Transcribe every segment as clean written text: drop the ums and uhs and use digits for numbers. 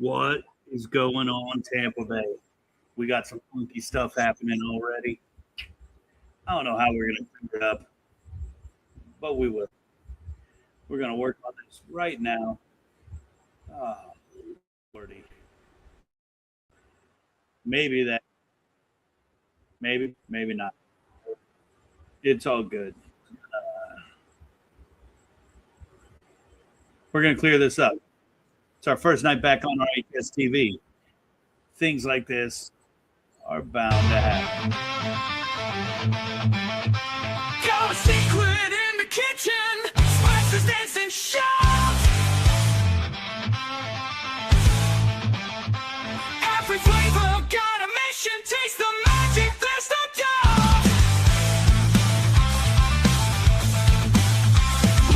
What is going on, Tampa Bay? We got some funky stuff happening already. I don't know how we're going to figure it up, but we will. We're going to work on this right now. Oh, Lordy. Maybe that. Maybe not. It's all good. We're going to clear this up. It's our first night back on RHS TV. Things like this are bound to happen. Got a secret in the kitchen. Spices dance and shout. Every flavor got a mission. Taste the magic, there's no doubt.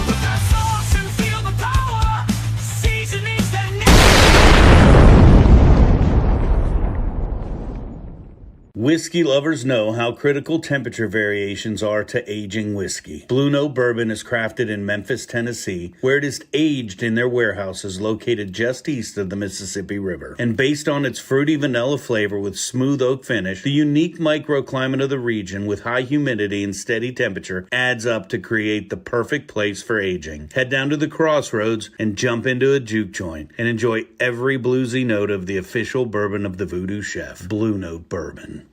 Put that sauce and feel the power. Seasonings that Whiskey lovers know how critical temperature variations are to aging whiskey. Blue Note Bourbon is crafted in Memphis, Tennessee, where it is aged in their warehouses located just east of the Mississippi River. And based on its fruity vanilla flavor with smooth oak finish, the unique microclimate of the region with high humidity and steady temperature adds up to create the perfect place for aging. Head down to the crossroads and jump into a juke joint and enjoy every bluesy note of the official bourbon of the VooDoo Chef, Blue Note Bourbon.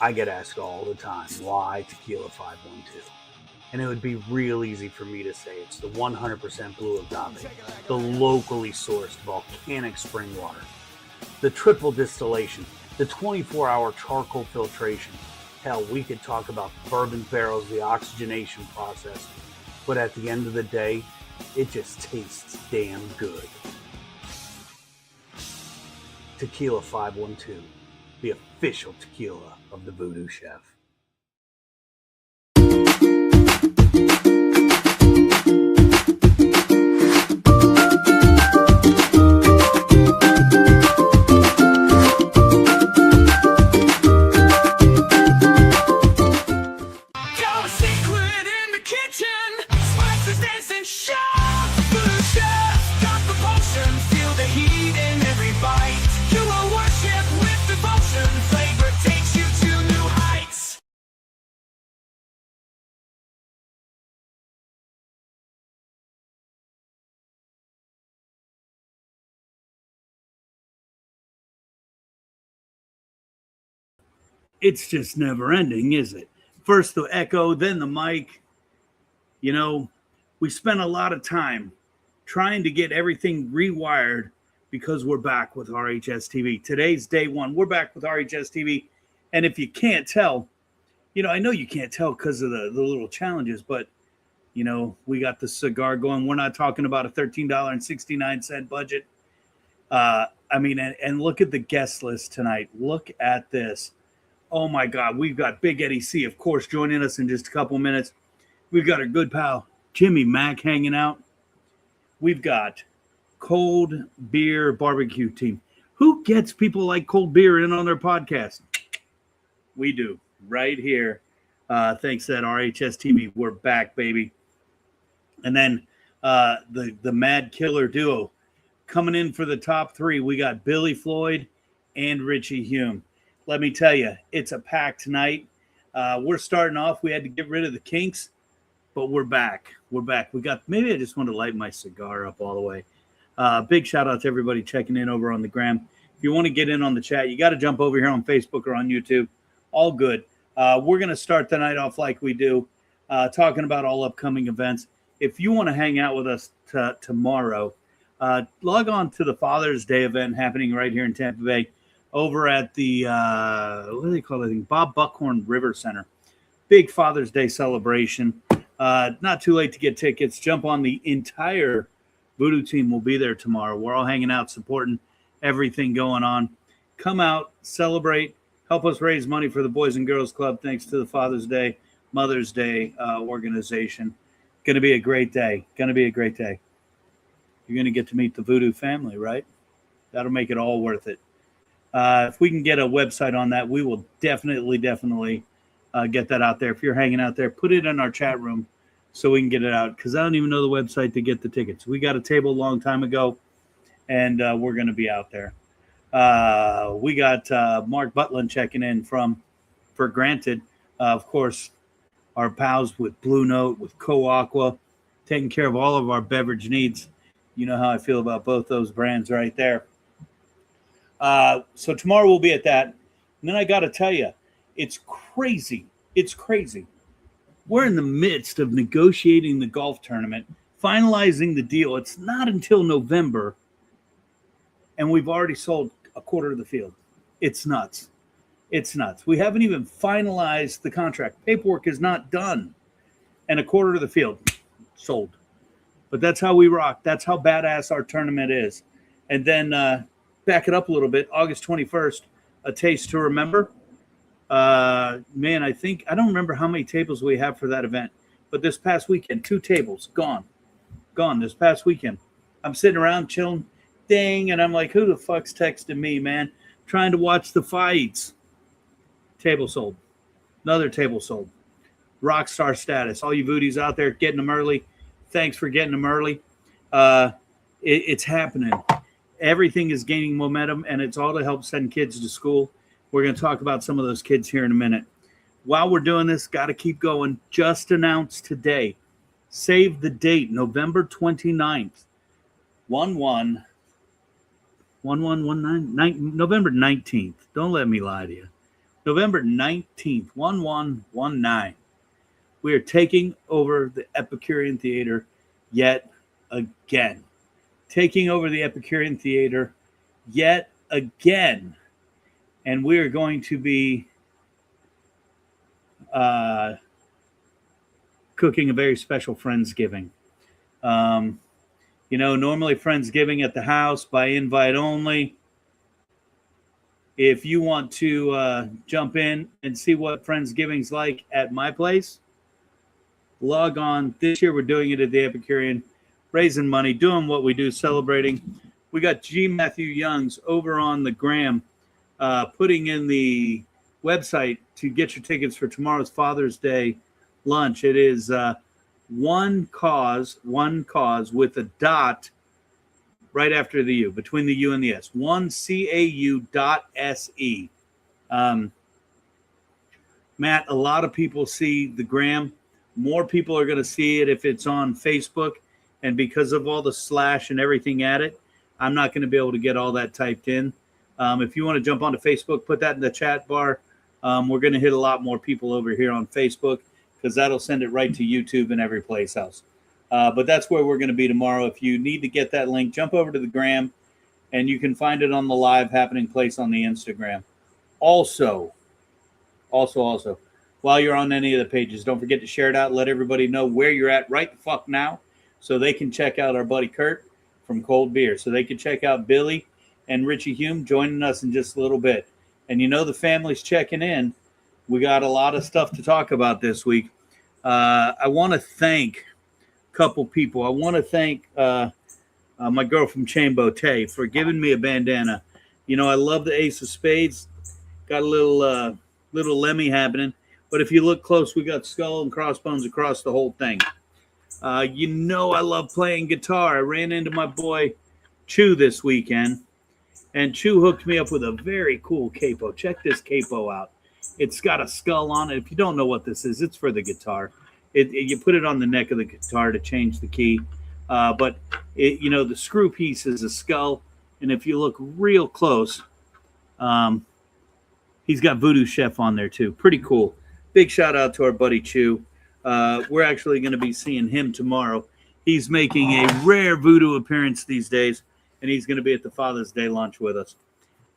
I get asked all the time, why Tequila 512? And it would be real easy for me to say it's the 100% blue agave, the locally sourced volcanic spring water, the triple distillation, the 24-hour charcoal filtration. Hell, we could talk about bourbon barrels, the oxygenation process, but at the end of the day, it just tastes damn good. Tequila 512, the official tequila of the VooDoo Chef. It's just never ending, is it? First the echo, then the mic. You know, we spent a lot of time trying to get everything rewired because we're back with RHS TV. Today's day one. We're back with RHS TV. And if you can't tell, you know, I know you can't tell because of the little challenges, but, you know, we got the cigar going. We're not talking about a $13.69 budget. I mean, and look at the guest list tonight. Look at this. Oh, my God. We've got Big Eddie C, of course, joining us in just a couple minutes. We've got our good pal, Jimmy Mack, hanging out. We've got Cold Beer Barbecue Team. Who gets people like Cold Beer in on their podcast? We do, right here. Thanks to that RHS TV. We're back, baby. And then the Mad Killer Duo. Coming in for the top three, we got Billy Floyd and Richie Hume. Let me tell you, it's a packed night. We're starting off. We had to get rid of the kinks, but we're back. We're back. Maybe I just want to light my cigar up all the way. Big shout out to everybody checking in over on the gram. If you want to get in on the chat, you got to jump over here on Facebook or on YouTube. All good. We're going to start the night off like we do, talking about all upcoming events. If you want to hang out with us tomorrow, log on to the Father's Day event happening right here in Tampa Bay over at the, what do they call it? I think Bob Buckhorn River Center. Big Father's Day celebration. Not too late to get tickets. Jump on. The entire VooDoo team will be there tomorrow. We're all hanging out, supporting everything going on. Come out, celebrate, help us raise money for the Boys and Girls Club thanks to the Father's Day, Mother's Day organization. Going to be a great day. Going to be a great day. you're going to get to meet the VooDoo family, right? That'll make it all worth it. If we can get a website on that, we will definitely get that out there. If you're hanging out there, put it in our chat room so we can get it out, because I don't even know the website to get the tickets. We got a table a long time ago, and we're going to be out there. We got Mark Butlin checking in for Granted. Of course, our pals with Blue Note, with Co-Aqua, taking care of all of our beverage needs. You know how I feel about both those brands right there. So tomorrow we'll be at that. And then I got to tell you, it's crazy. It's crazy. We're in the midst of negotiating the golf tournament, finalizing the deal. It's not until November, and we've already sold a quarter of the field. It's nuts. It's nuts. We haven't even finalized the contract. Paperwork is not done, and a quarter of the field sold. But that's how we rock. That's how badass our tournament is. And then back it up a little bit. August 21st, A Taste to Remember. Man, I don't remember how many tables we have for that event. But this past weekend, 2 tables gone this past weekend. I'm sitting around chilling, dang, and I'm like, who the fuck's texting me, man? Trying to watch the fights. Table sold. Another table sold. Rockstar status. All you VooDoos out there getting them early, thanks for getting them early. It's happening. Everything is gaining momentum, and it's all to help send kids to school. We're going to talk about some of those kids here in a minute. While we're doing this, got to keep going. Just announced today. Save the date, November 29th. 1119. November 19th. Don't let me lie to you. November 19th, 1119. We are taking over the Epicurean Theater yet again. Taking over the Epicurean Theater yet again. And we are going to be cooking a very special Friendsgiving. Normally Friendsgiving at the house by invite only. If you want to jump in and see what Friendsgiving's like at my place, log on. This year we're doing it at the Epicurean, raising money, doing what we do, celebrating. We got G. Matthew Youngs over on the gram, putting in the website to get your tickets for tomorrow's Father's Day lunch. It is one cause with a dot right after the U, between the U and the S. OneCAU.SE. Matt, a lot of people see the gram. More people are going to see it if it's on Facebook. And because of all the slash and everything at it, I'm not going to be able to get all that typed in. If you want to jump onto Facebook, put that in the chat bar. We're going to hit a lot more people over here on Facebook, because that'll send it right to YouTube and every place else. But that's where we're going to be tomorrow. If you need to get that link, jump over to the gram, and you can find it on the live happening place on the Instagram. Also, while you're on any of the pages, don't forget to share it out. Let everybody know where you're at right the fuck now, so they can check out our buddy Kurt from Cold Beer. So they can check out Billy and Richie Hume joining us in just a little bit. And the family's checking in. We got a lot of stuff to talk about this week. I want to thank a couple people. I want to thank my girl from Chambo, Tay, for giving me a bandana. I love the Ace of Spades. Got a little Lemmy happening. But if you look close, we got skull and crossbones across the whole thing. I love playing guitar. I ran into my boy Chew this weekend, and Chew hooked me up with a very cool capo. Check this capo out. It's got a skull on it. If you don't know what this is, it's for the guitar. You put it on the neck of the guitar to change the key. But the screw piece is a skull, and if you look real close, he's got Voodoo Chef on there too. Pretty cool. Big shout out to our buddy Chew. We're actually going to be seeing him tomorrow. He's making a rare Voodoo appearance these days, and he's going to be at the Father's Day lunch with us.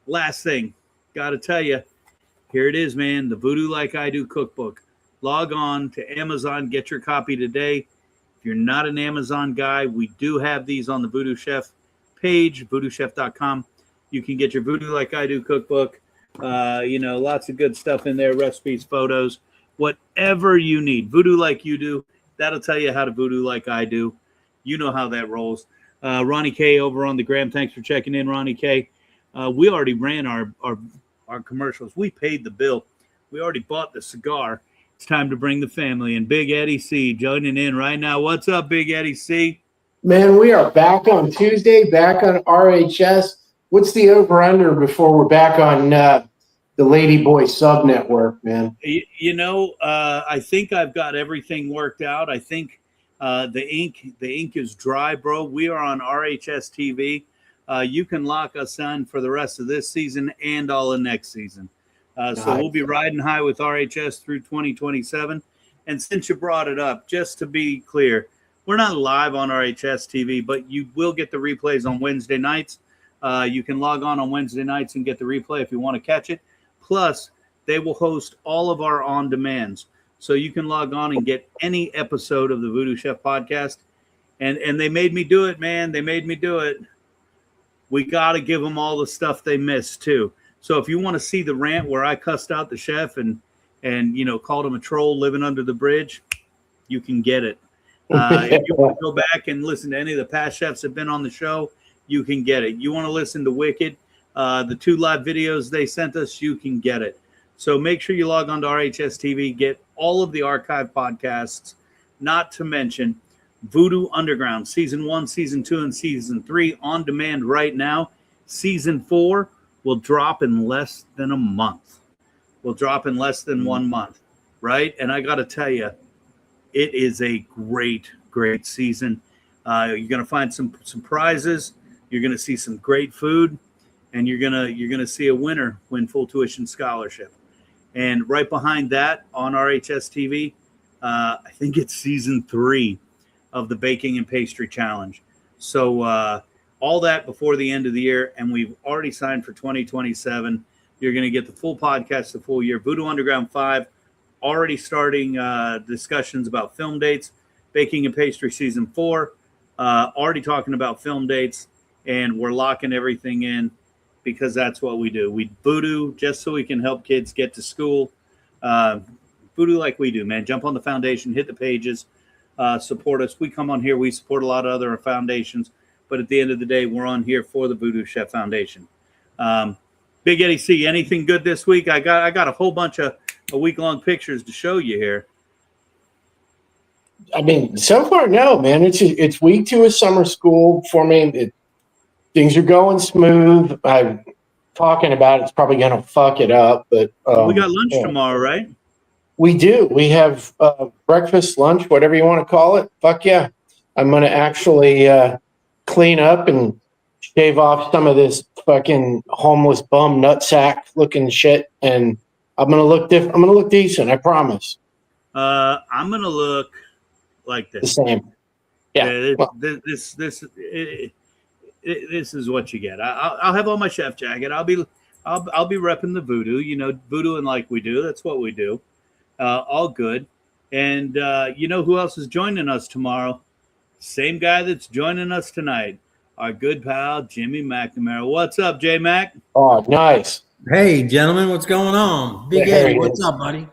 Last thing, got to tell you, here it is, man, the VooDoo Like I Do cookbook. Log on to Amazon, get your copy today. If you're not an Amazon guy, we do have these on the VooDoo Chef page, voodoochef.com. You can get your VooDoo Like I Do cookbook. Lots of good stuff in there, recipes, photos, whatever you need. VooDoo Like You Do, that'll tell you how to voodoo like I do. You know how that rolls. Ronnie K over on the gram. Thanks for checking in, Ronnie K. We already ran our commercials. We paid the bill. We already bought the cigar. It's time to bring the family in. Big Eddie C joining in right now. What's up, Big Eddie C? Man, we are back on Tuesday, back on RHS. What's the over-under before we're back on the Lady Boy sub network, man? I think I've got everything worked out. I think the ink is dry, bro. We are on RHS TV. You can lock us in for the rest of this season and all of next season. So we'll be riding high with RHS through 2027. And since you brought it up, just to be clear, we're not live on RHS TV, but you will get the replays on Wednesday nights. You can log on Wednesday nights and get the replay if you want to catch it. Plus, they will host all of our on-demands. So you can log on and get any episode of the VooDoo Chef podcast. And they made me do it, man. They made me do it. We got to give them all the stuff they missed, too. So if you want to see the rant where I cussed out the chef and called him a troll living under the bridge, you can get it. If you want to go back and listen to any of the past chefs that have been on the show, you can get it. You want to listen to Wicked, the 2 live videos they sent us, you can get it. So make sure you log on to RHS TV, get all of the archive podcasts, not to mention VooDoo Underground, Season 1, Season 2, and Season 3 on demand right now. Season 4 will drop in less than a month. Will drop in less than 1 month, right? And I got to tell you, it is a great, great season. You're going to find some prizes. You're going to see some great food, and you're gonna see a winner win full tuition scholarship. And right behind that on RHS TV, I think it's Season 3 of the Baking and Pastry Challenge. So all that before the end of the year, and we've already signed for 2027. You're going to get the full podcast the full year. VooDoo Underground 5, already starting discussions about film dates. Baking and Pastry Season 4, already talking about film dates, and we're locking everything in because that's what we do. We VooDoo just so we can help kids get to school. VooDoo Like We Do, man. Jump on the foundation, hit the pages, support us. We come on here, we support a lot of other foundations. But at the end of the day, we're on here for the VooDoo Chef Foundation. Big Eddie C, anything good this week? I got a whole bunch of week-long pictures to show you here. I mean, so far, no, man. It's week 2 of summer school for me. Things are going smooth. I'm talking about it's probably going to fuck it up. But we got lunch tomorrow, right? We do. We have breakfast, lunch, whatever you want to call it. Fuck yeah. I'm going to actually clean up and shave off some of this fucking homeless bum nutsack looking shit, and I'm gonna look different. I'm gonna look decent. I promise. I'm gonna look like this. The same. Yeah. This is what you get. I'll have on my chef jacket. I'll be repping the VooDoo. VooDoo and Like We Do. That's what we do. All good. And who else is joining us tomorrow? Same guy that's joining us tonight, our good pal, Jimmy McNamara. What's up, J-Mac? Oh, nice. Hey, gentlemen, what's going on? Big Eddie, what's up, buddy?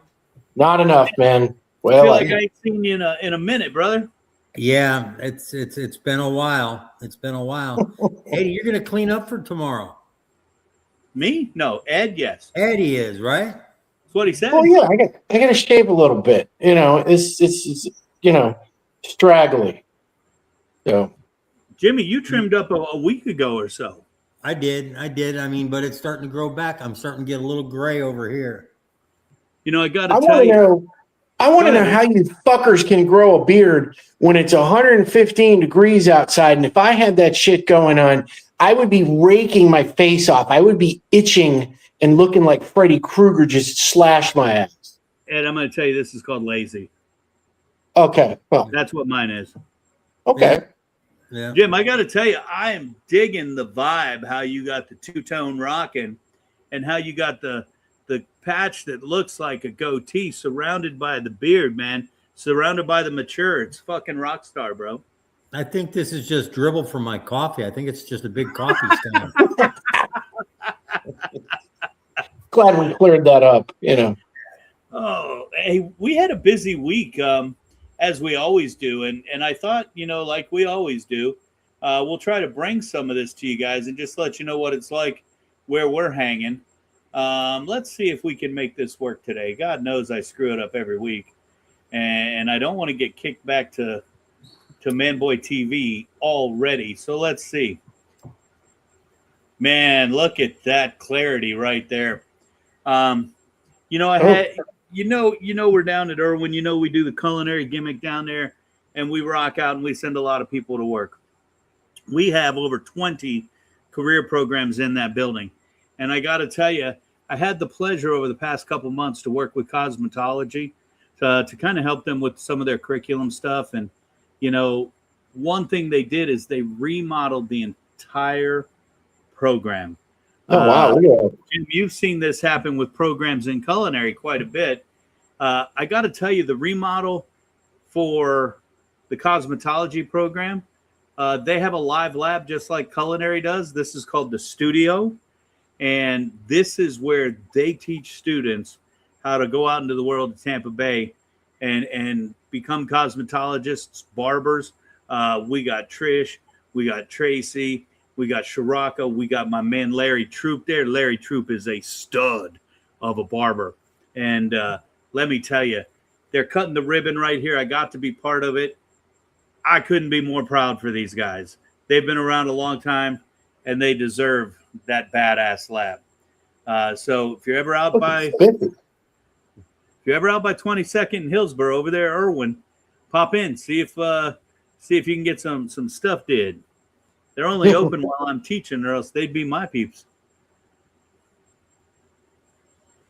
Not enough, man. Well, I feel like I ain't seen you in a minute, brother. Yeah, it's been a while. It's been a while. Eddie, you're going to clean up for tomorrow. Me? No, Ed, yes. Eddie is, right? That's what he said. Oh, yeah, I got to shave a little bit. It's straggly. So, Jimmy, you trimmed up a week ago or so. I did. I mean, but it's starting to grow back. I'm starting to get a little gray over here. I got to tell you. I want to know how you fuckers can grow a beard when it's 115 degrees outside. And if I had that shit going on, I would be raking my face off. I would be itching and looking like Freddy Krueger just slashed my ass. Ed, I'm going to tell you, this is called lazy. Okay. Well, that's what mine is. Okay. Yeah. Jim, I got to tell you, I am digging the vibe, how you got the two-tone rocking and how you got the patch that looks like a goatee surrounded by the beard, man, surrounded by the mature. It's fucking rock star, bro. I think this is just dribble from my coffee. I think it's just a big coffee stain. Glad we cleared that up, Oh, hey, we had a busy week, as we always do. And I thought, like we always do, we'll try to bring some of this to you guys and just let you know what it's like where we're hanging. Let's see if we can make this work today. God knows I screw it up every week, and I don't want to get kicked back to Manboy TV already. So let's see. Man, look at that clarity right there. You know, we're down at Irwin. You know, we do the culinary gimmick down there, and we rock out and we send a lot of people to work. We have over 20 career programs in that building. And I got to tell you, I had the pleasure over the past couple months to work with cosmetology to kind of help them with some of their curriculum stuff. And, you know, one thing they did is they remodeled the entire program. Oh, wow. Jim, you've seen this happen with programs in culinary quite a bit. I got to tell you, the remodel for the cosmetology program, they have a live lab just like culinary does. This is called the Studio. And this is where they teach students how to go out into the world of Tampa Bay and become cosmetologists, barbers. We got Trish, we got Tracy, we got Shiraka, we got my man Larry Troop there. Larry Troop is a stud of a barber. And let me tell you, they're cutting the ribbon right here. I got to be part of it. I couldn't be more proud for these guys. They've been around a long time, and they deserve that badass lab. So if you're ever out by 22nd and Hillsborough over there, Irwin, pop in, see if you can get some stuff did. They're only open while I'm teaching, or else they'd be my peeps.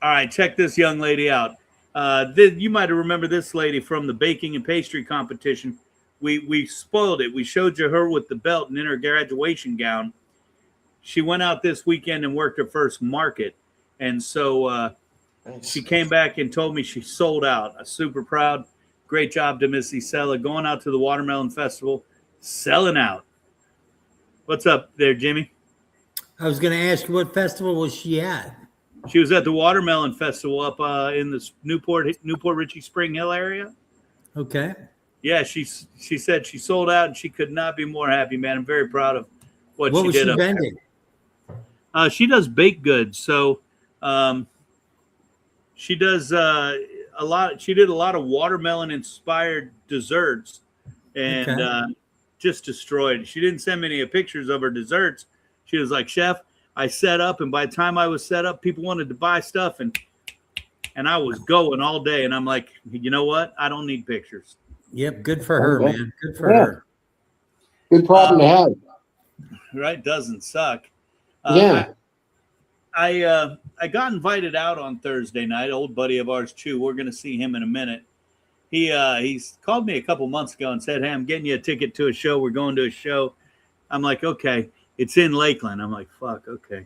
All right, check this young lady out. You might have remembered this lady from the baking and pastry competition. We spoiled it. We showed you her with the belt and in her graduation gown. She went out this weekend and worked her first market. And so she came back and told me she sold out. I'm super proud. Great job to Missy Sella going out to the Watermelon Festival, selling out. What's up there, Jimmy? I was going to ask you, what festival was she at? She was at the Watermelon Festival up in the Newport Richie Spring Hill area. Okay. Yeah, she said she sold out and she could not be more happy, man. I'm very proud of what she was did. She vending? She does baked goods, so she does a lot. She did a lot of watermelon inspired desserts, and just destroyed. She didn't send me any pictures of her desserts. She was like, "Chef, I set up, and by the time I was set up, people wanted to buy stuff, and I was going all day." And I'm like, you know what? I don't need pictures. Yep, good for her, man. Good for her. Good problem to have. Right? Doesn't suck. Yeah. I got invited out on Thursday night. Old buddy of ours, Chew. We're going to see him in a minute. He's called me a couple months ago and said, "Hey, I'm getting you a ticket to a show. We're going to a show." I'm like, "Okay." It's in Lakeland. I'm like, "Fuck, okay."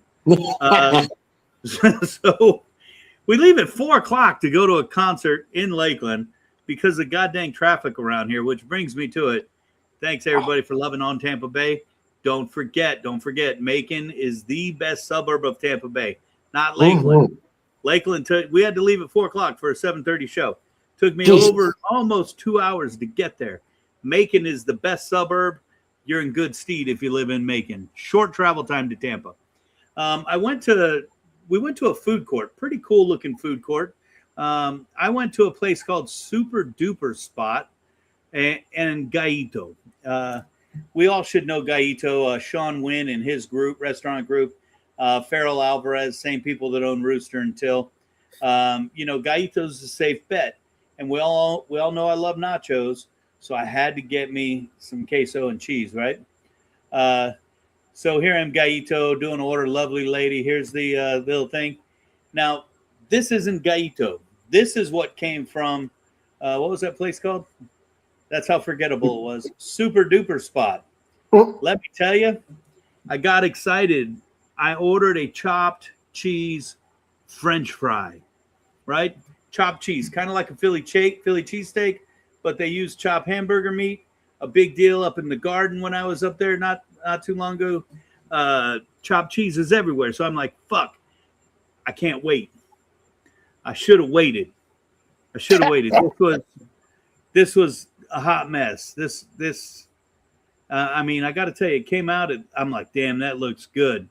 So we leave at 4:00 to go to a concert in Lakeland because of goddamn traffic around here, which brings me to it. Thanks, everybody, for loving on Tampa Bay. Don't forget, Macon is the best suburb of Tampa Bay, not Lakeland. Mm-hmm. Lakeland, we had to leave at 4:00 for a 7:30 show. Took me over almost 2 hours to get there. Macon is the best suburb. You're in good stead if you live in Macon. Short travel time to Tampa. We went to a food court, pretty cool looking food court. I went to a place called Super Duper Spot and Gaito. We all should know Gaito, Sean Wynn and his restaurant group, Farrell Alvarez, same people that own Rooster and Till. Gaito's a safe bet. And we all know I love nachos, so I had to get me some queso and cheese, right? So here I am, Gaito, doing an order. Lovely lady. Here's the little thing. Now, this isn't Gaito. This is what came from, what was that place called? That's how forgettable it was. Super Duper Spot. Let me tell you, I got excited. I ordered a chopped cheese French fry, right? Chopped cheese, kind of like a Philly cheesesteak, but they use chopped hamburger meat. A big deal up in the garden when I was up there not too long ago. Chopped cheese is everywhere. So I'm like, fuck, I can't wait. I should have waited. This was a hot mess. This I mean, I got to tell you, it came out. I'm like, damn, that looks good.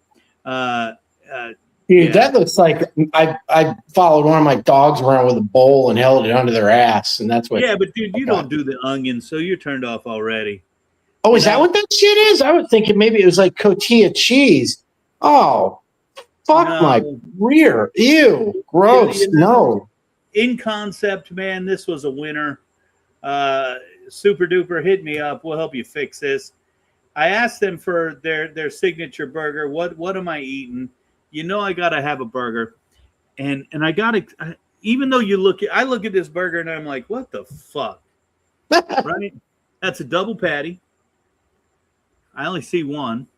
Dude, that looks like I followed one of my dogs around with a bowl and held it under their ass, and that's what. Yeah, but dude, you don't do the onions, so you're turned off already. Oh, is that what that shit is? I was thinking maybe it was like cotija cheese. Oh, fuck my rear. Ew, gross. You know, no. In concept, man, this was a winner. Super Duper, hit me up. We'll help you fix this. I asked them for their signature burger. What am I eating? You know, I gotta have a burger, and I gotta. Even though I look at this burger and I'm like, what the fuck, right? That's a double patty. I only see one.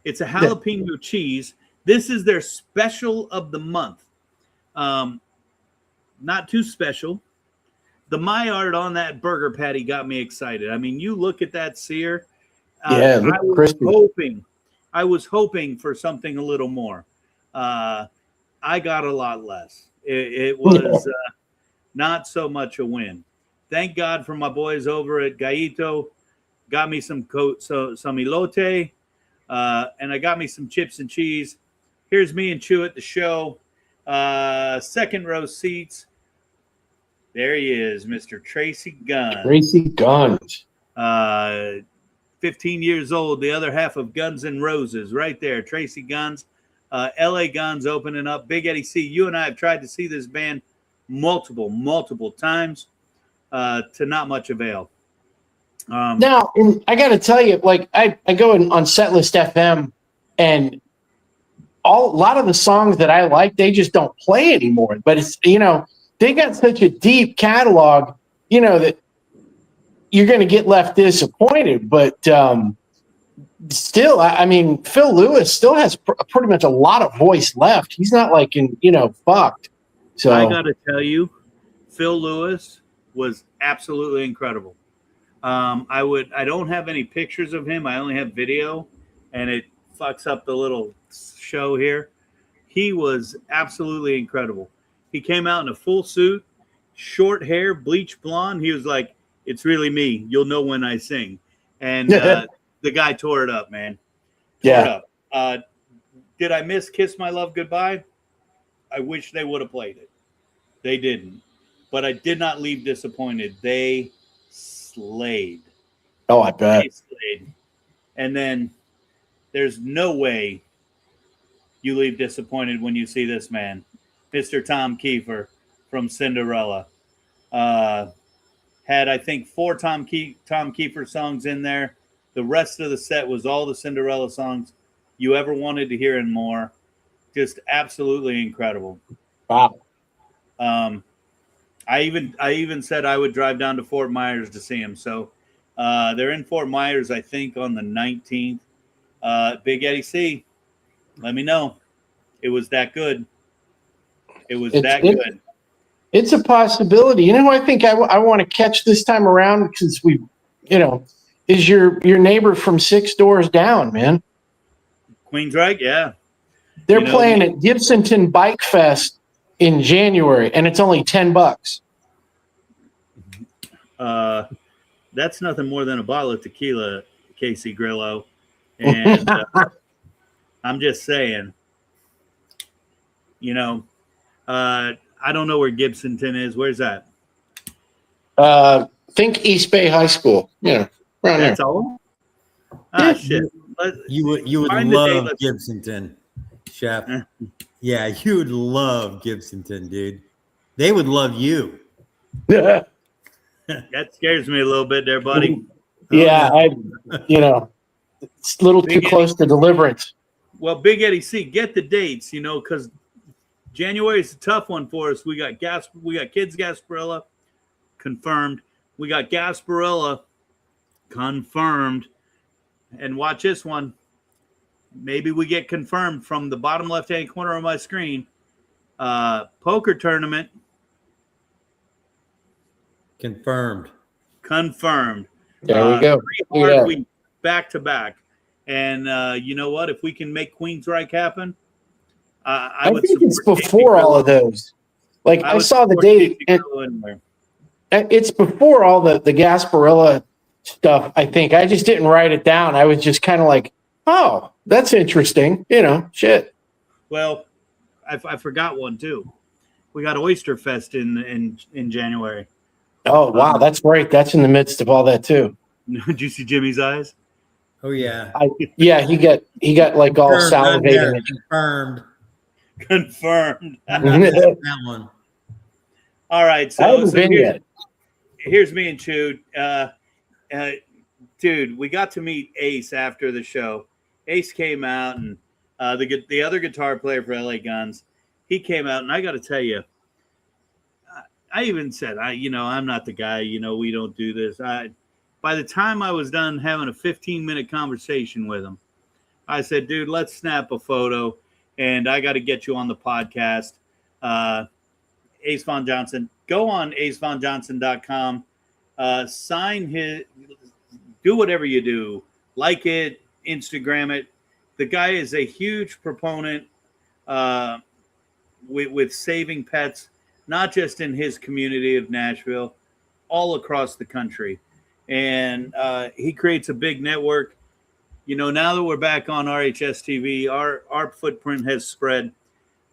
It's a jalapeno cheese. This is their special of the month. Not too special. The Maillard on that burger patty got me excited. I mean, you look at that sear. Yeah, I was hoping for something a little more. I got a lot less. It was not so much a win. Thank God for my boys over at Gallito. Got me some elote, and I got me some chips and cheese. Here's me and Chew at the show. Second row seats. There he is, Mr. Tracy Guns. Tracy Guns. 15 years old, the other half of Guns N' Roses, right there. Tracy Guns, LA Guns opening up. Big Eddie C, you and I have tried to see this band multiple times to not much avail. Now, I got to tell you, like I go on Setlist FM, and a lot of the songs that I like, they just don't play anymore. But it's, you know, they got such a deep catalog, you know, that you're going to get left disappointed. But still, I mean, Phil Lewis still has pretty much a lot of voice left. He's not like fucked. So I got to tell you, Phil Lewis was absolutely incredible. I don't have any pictures of him. I only have video, and it fucks up the little show here. He was absolutely incredible. He came out in a full suit, short hair, bleach blonde. He was like, "It's really me. You'll know when I sing." And the guy tore it up, man. Tore it up. Did I miss Kiss My Love Goodbye? I wish they would have played it. They didn't. But I did not leave disappointed. They slayed. Oh, I bet. They slayed. And then there's no way you leave disappointed when you see this man, Mr. Tom Kiefer from Cinderella. Had, I think, 4 Tom Kiefer songs in there. The rest of the set was all the Cinderella songs you ever wanted to hear and more. Just absolutely incredible. Wow. I even said I would drive down to Fort Myers to see him. So they're in Fort Myers, I think, on the 19th. Big Eddie C, let me know. It was that good. It was good. It's a possibility. You know who I think I want to catch this time around, because we, is your neighbor from 6 doors down, man. Queensryche, yeah. They're playing at Gibsonton Bike Fest in January, and it's only $10. That's nothing more than a bottle of tequila, Casey Grillo. And I'm just saying, I don't know where Gibsonton is. Where's that? Think East Bay High School. Yeah, around That's there. all? Ah, shit. You would love Gibsonton, Chef. Yeah, you would love Gibsonton, dude. They would love you. Yeah. That scares me a little bit there, buddy. Yeah, it's a little too close to Deliverance. Well, Big Eddie C, get the dates, because January is a tough one for us. We got Kids Gasparilla confirmed. We got Gasparilla confirmed. And watch this one. Maybe we get confirmed from the bottom left-hand corner of my screen. Poker tournament. Confirmed. There we go. 3 hard weeks back to back. And you know what? If we can make Queensryche happen, I would think it's before all of those. Like I saw the date. It's before all the Gasparilla stuff. I think I just didn't write it down. I was just kind of like, oh, that's interesting. You know, shit. Well, I forgot one too. We got Oyster Fest in January. Oh wow, that's right. That's in the midst of all that too. Did you see Jimmy's eyes? Oh yeah. Yeah, he got like all Confirmed, salivating. confirmed. Confirmed. That one. All right, I so haven't been yet. here's me and Chewed. Dude, we got to meet Ace after the show. Ace came out, and the other guitar player for LA Guns, he came out, and I got to tell you, I even said, I'm not the guy. We don't do this. By the time I was done having a 15-minute conversation with him, I said, dude, let's snap a photo, and I got to get you on the podcast. Ace Von Johnson. Go on acevonjohnson.com. Sign his, do whatever you do. Like it, Instagram it. The guy is a huge proponent with saving pets, not just in his community of Nashville, all across the country. And he creates a big network. Now that we're back on RHS TV, our footprint has spread.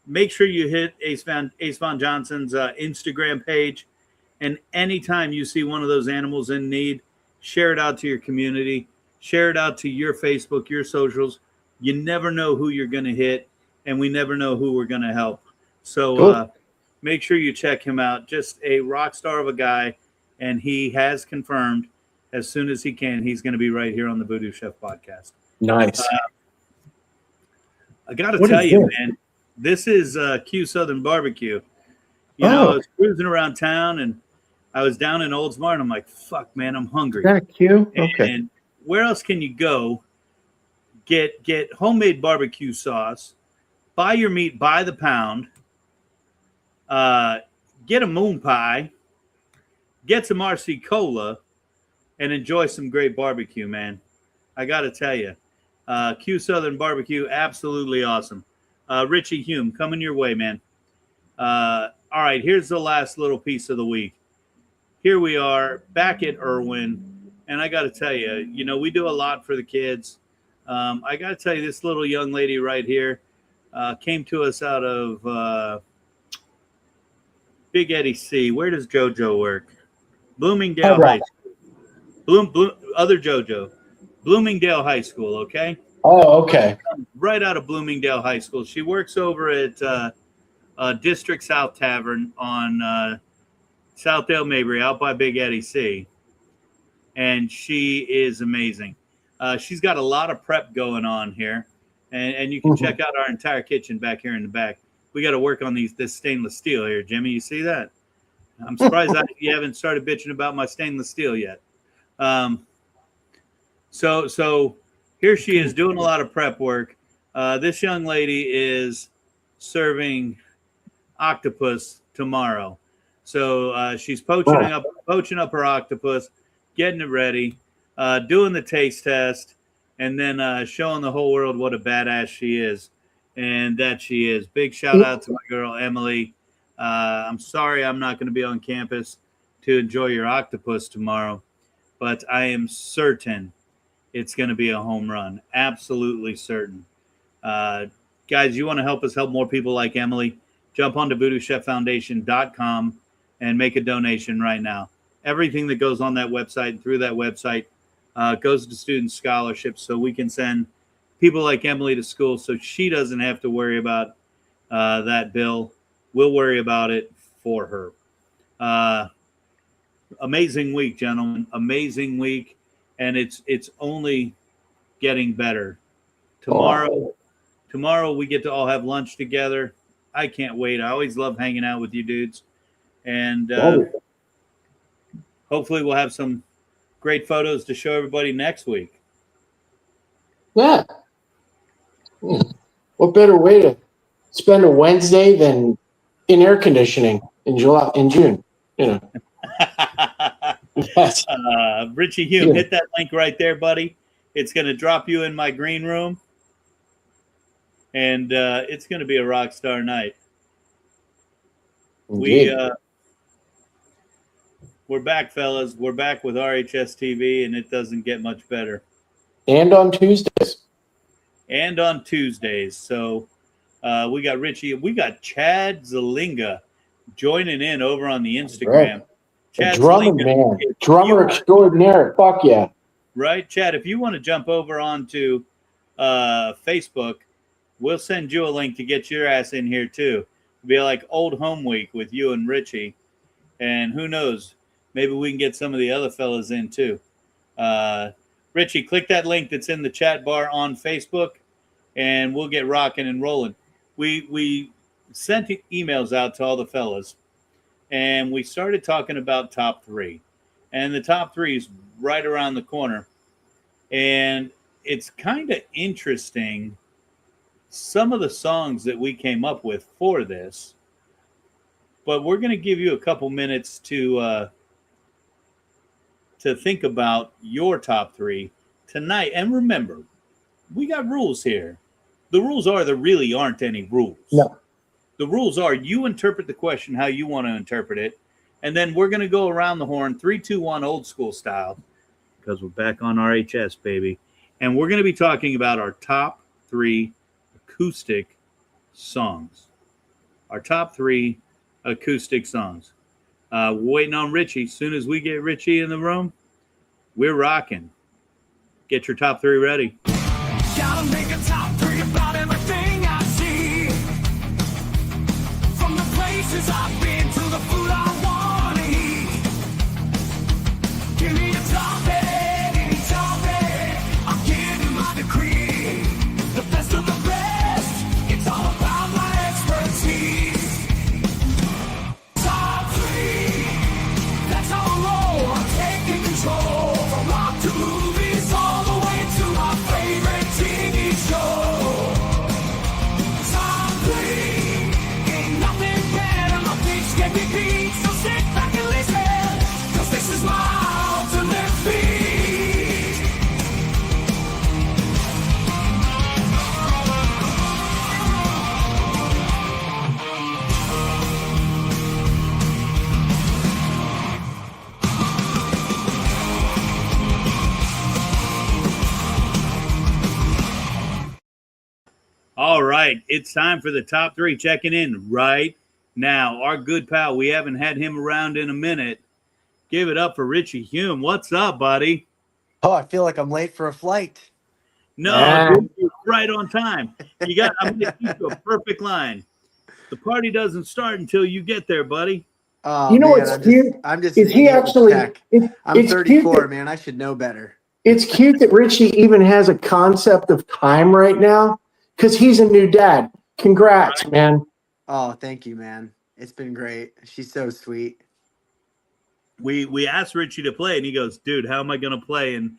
Make sure you hit Ace Von Johnson's Instagram page. And anytime you see one of those animals in need, share it out to your community. Share it out to your Facebook, your socials. You never know who you're going to hit, and we never know who we're going to help. So cool. Make sure you check him out. Just a rock star of a guy, and he has confirmed as soon as he can, he's going to be right here on the VooDoo Chef podcast. Nice. I got to tell you, man, this is Q Southern Barbecue. I was cruising around town, and I was down in Oldsmar, and I'm like, fuck, man, I'm hungry. Is that Q? Okay. And where else can you go? Get homemade barbecue sauce, buy your meat by the pound, get a moon pie, get some RC Cola, and enjoy some great barbecue, man. I got to tell you, Q Southern Barbecue, absolutely awesome. Richie, Hume, coming your way, man. All right, here's the last little piece of the week. Here we are back at Irwin, and I got to tell you, we do a lot for the kids. I got to tell you, this little young lady right here came to us out of Big Eddie C. Where does JoJo work? Bloomingdale High School. Other JoJo. Bloomingdale High School, okay? Oh, okay. Right out of Bloomingdale High School. She works over at District South Tavern on Southdale Mabry, out by Big Eddie C. And she is amazing. She's got a lot of prep going on here. And you can check out our entire kitchen back here in the back. We got to work on this stainless steel here, Jimmy. You see that? I'm surprised you haven't started bitching about my stainless steel yet. So here she is doing a lot of prep work. This young lady is serving octopus tomorrow. So she's poaching up her octopus, getting it ready, doing the taste test, and then showing the whole world what a badass she is. And that she is. Big shout out to my girl, Emily. I'm sorry I'm not going to be on campus to enjoy your octopus tomorrow, but I am certain it's going to be a home run. Absolutely certain. Guys, you want to help us help more people like Emily? Jump onto VooDooChefFoundation.com and make a donation right now. Everything that goes on that website, through that website, goes to student scholarships, so we can send people like Emily to school so she doesn't have to worry about that bill. We'll worry about it for her. Amazing week, gentlemen. Amazing week. And it's only getting better. Tomorrow we get to all have lunch together. I can't wait. I always love hanging out with you dudes. And hopefully we'll have some great photos to show everybody next week. Yeah. What better way to spend a Wednesday than in air conditioning in June? Yes. Richie Hume, hit that link right there, buddy. It's going to drop you in my green room, and it's going to be a rock star night. Indeed. We're back, fellas. We're back with RHS TV, and it doesn't get much better. And on Tuesdays. And on Tuesdays. So we got Richie. We got Chad Zalinga joining in over on the Instagram. Right. Chad Drumming Zalinga, man. Drummer extraordinaire. Fuck yeah. Right, Chad, if you want to jump over onto Facebook, we'll send you a link to get your ass in here too. It'll be like old home week with you and Richie. And who knows, maybe we can get some of the other fellas in too. Richie, click that link that's in the chat bar on Facebook, and we'll get rocking and rolling. We sent emails out to all the fellas, and we started talking about top three. And the top three is right around the corner. And it's kind of interesting, some of the songs that we came up with for this. But we're going to give you a couple minutes to think about your top three tonight. And remember, we got rules here. The rules are there really aren't any rules. No. The rules are you interpret the question how you want to interpret it. And then we're going to go around the horn, 3, 2, 1, old school style, because we're back on RHS, baby. And we're going to be talking about our top 3 acoustic songs. Our top 3 acoustic songs. Waiting on Richie. As soon as we get Richie in the room, we're rocking. Get your top 3 ready. Gotta make a top 3 about everything I see. From the places I've been to the food I want to eat. Give me a topic, any topic. I'll give you my decree. The best of the best. It's all about my expertise. Top 3. That's how I roll. I'm taking control. From rock to movies, all the way to my favorite TV show. Top 3. Ain't nothing better. My pitch can be beat. So sit back and listen. 'Cause this is my ultimate beat. All right, it's time for the top 3 checking in right now. Our good pal, we haven't had him around in a minute. Give it up for Richie Hume. What's up, buddy? Oh, I feel like I'm late for a flight. No, dude, you're right on time. I'm going to keep you a perfect line. The party doesn't start until you get there, buddy. Oh, You know man, what's cute? I'm just Is an he idiot with actually? tech. I'm It's cute 34, that- man. I should know better. It's cute that Richie even has a concept of time right now because he's a new dad. Congrats, man. Oh, thank you, man. It's been great. She's so sweet. We asked Richie to play, and he goes, dude, how am I going to play and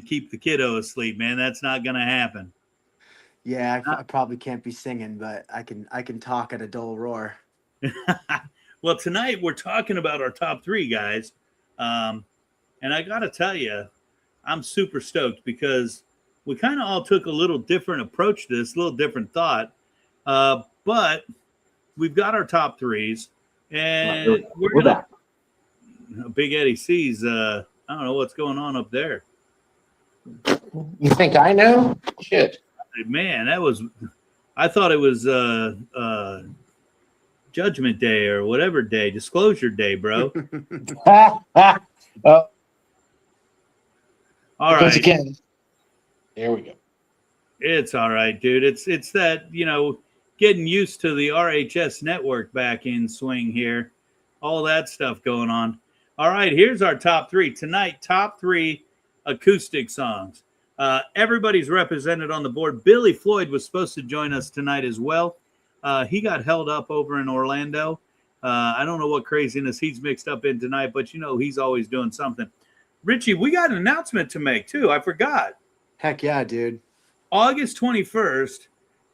keep the kiddo asleep, man? That's not going to happen. Yeah, I probably can't be singing, but I can talk at a dull roar. Well, tonight we're talking about our top 3, guys. And I got to tell you, I'm super stoked because we kind of all took a little different approach to this, a little different thought. But we've got our top 3s, and We're back. Big Eddie sees, I don't know what's going on up there. You think I know? Shit. Man, I thought it was Judgment Day or whatever day, Disclosure Day, bro. Oh, All because right. again, there we go. It's all right, dude. It's that, getting used to the RHS network back in swing here. All that stuff going on. All right, here's our top 3. Tonight, top 3 acoustic songs. Everybody's represented on the board. Billy Floyd was supposed to join us tonight as well. He got held up over in Orlando. I don't know what craziness he's mixed up in tonight, but he's always doing something. Richie, we got an announcement to make too. I forgot. Heck yeah, dude. August 21st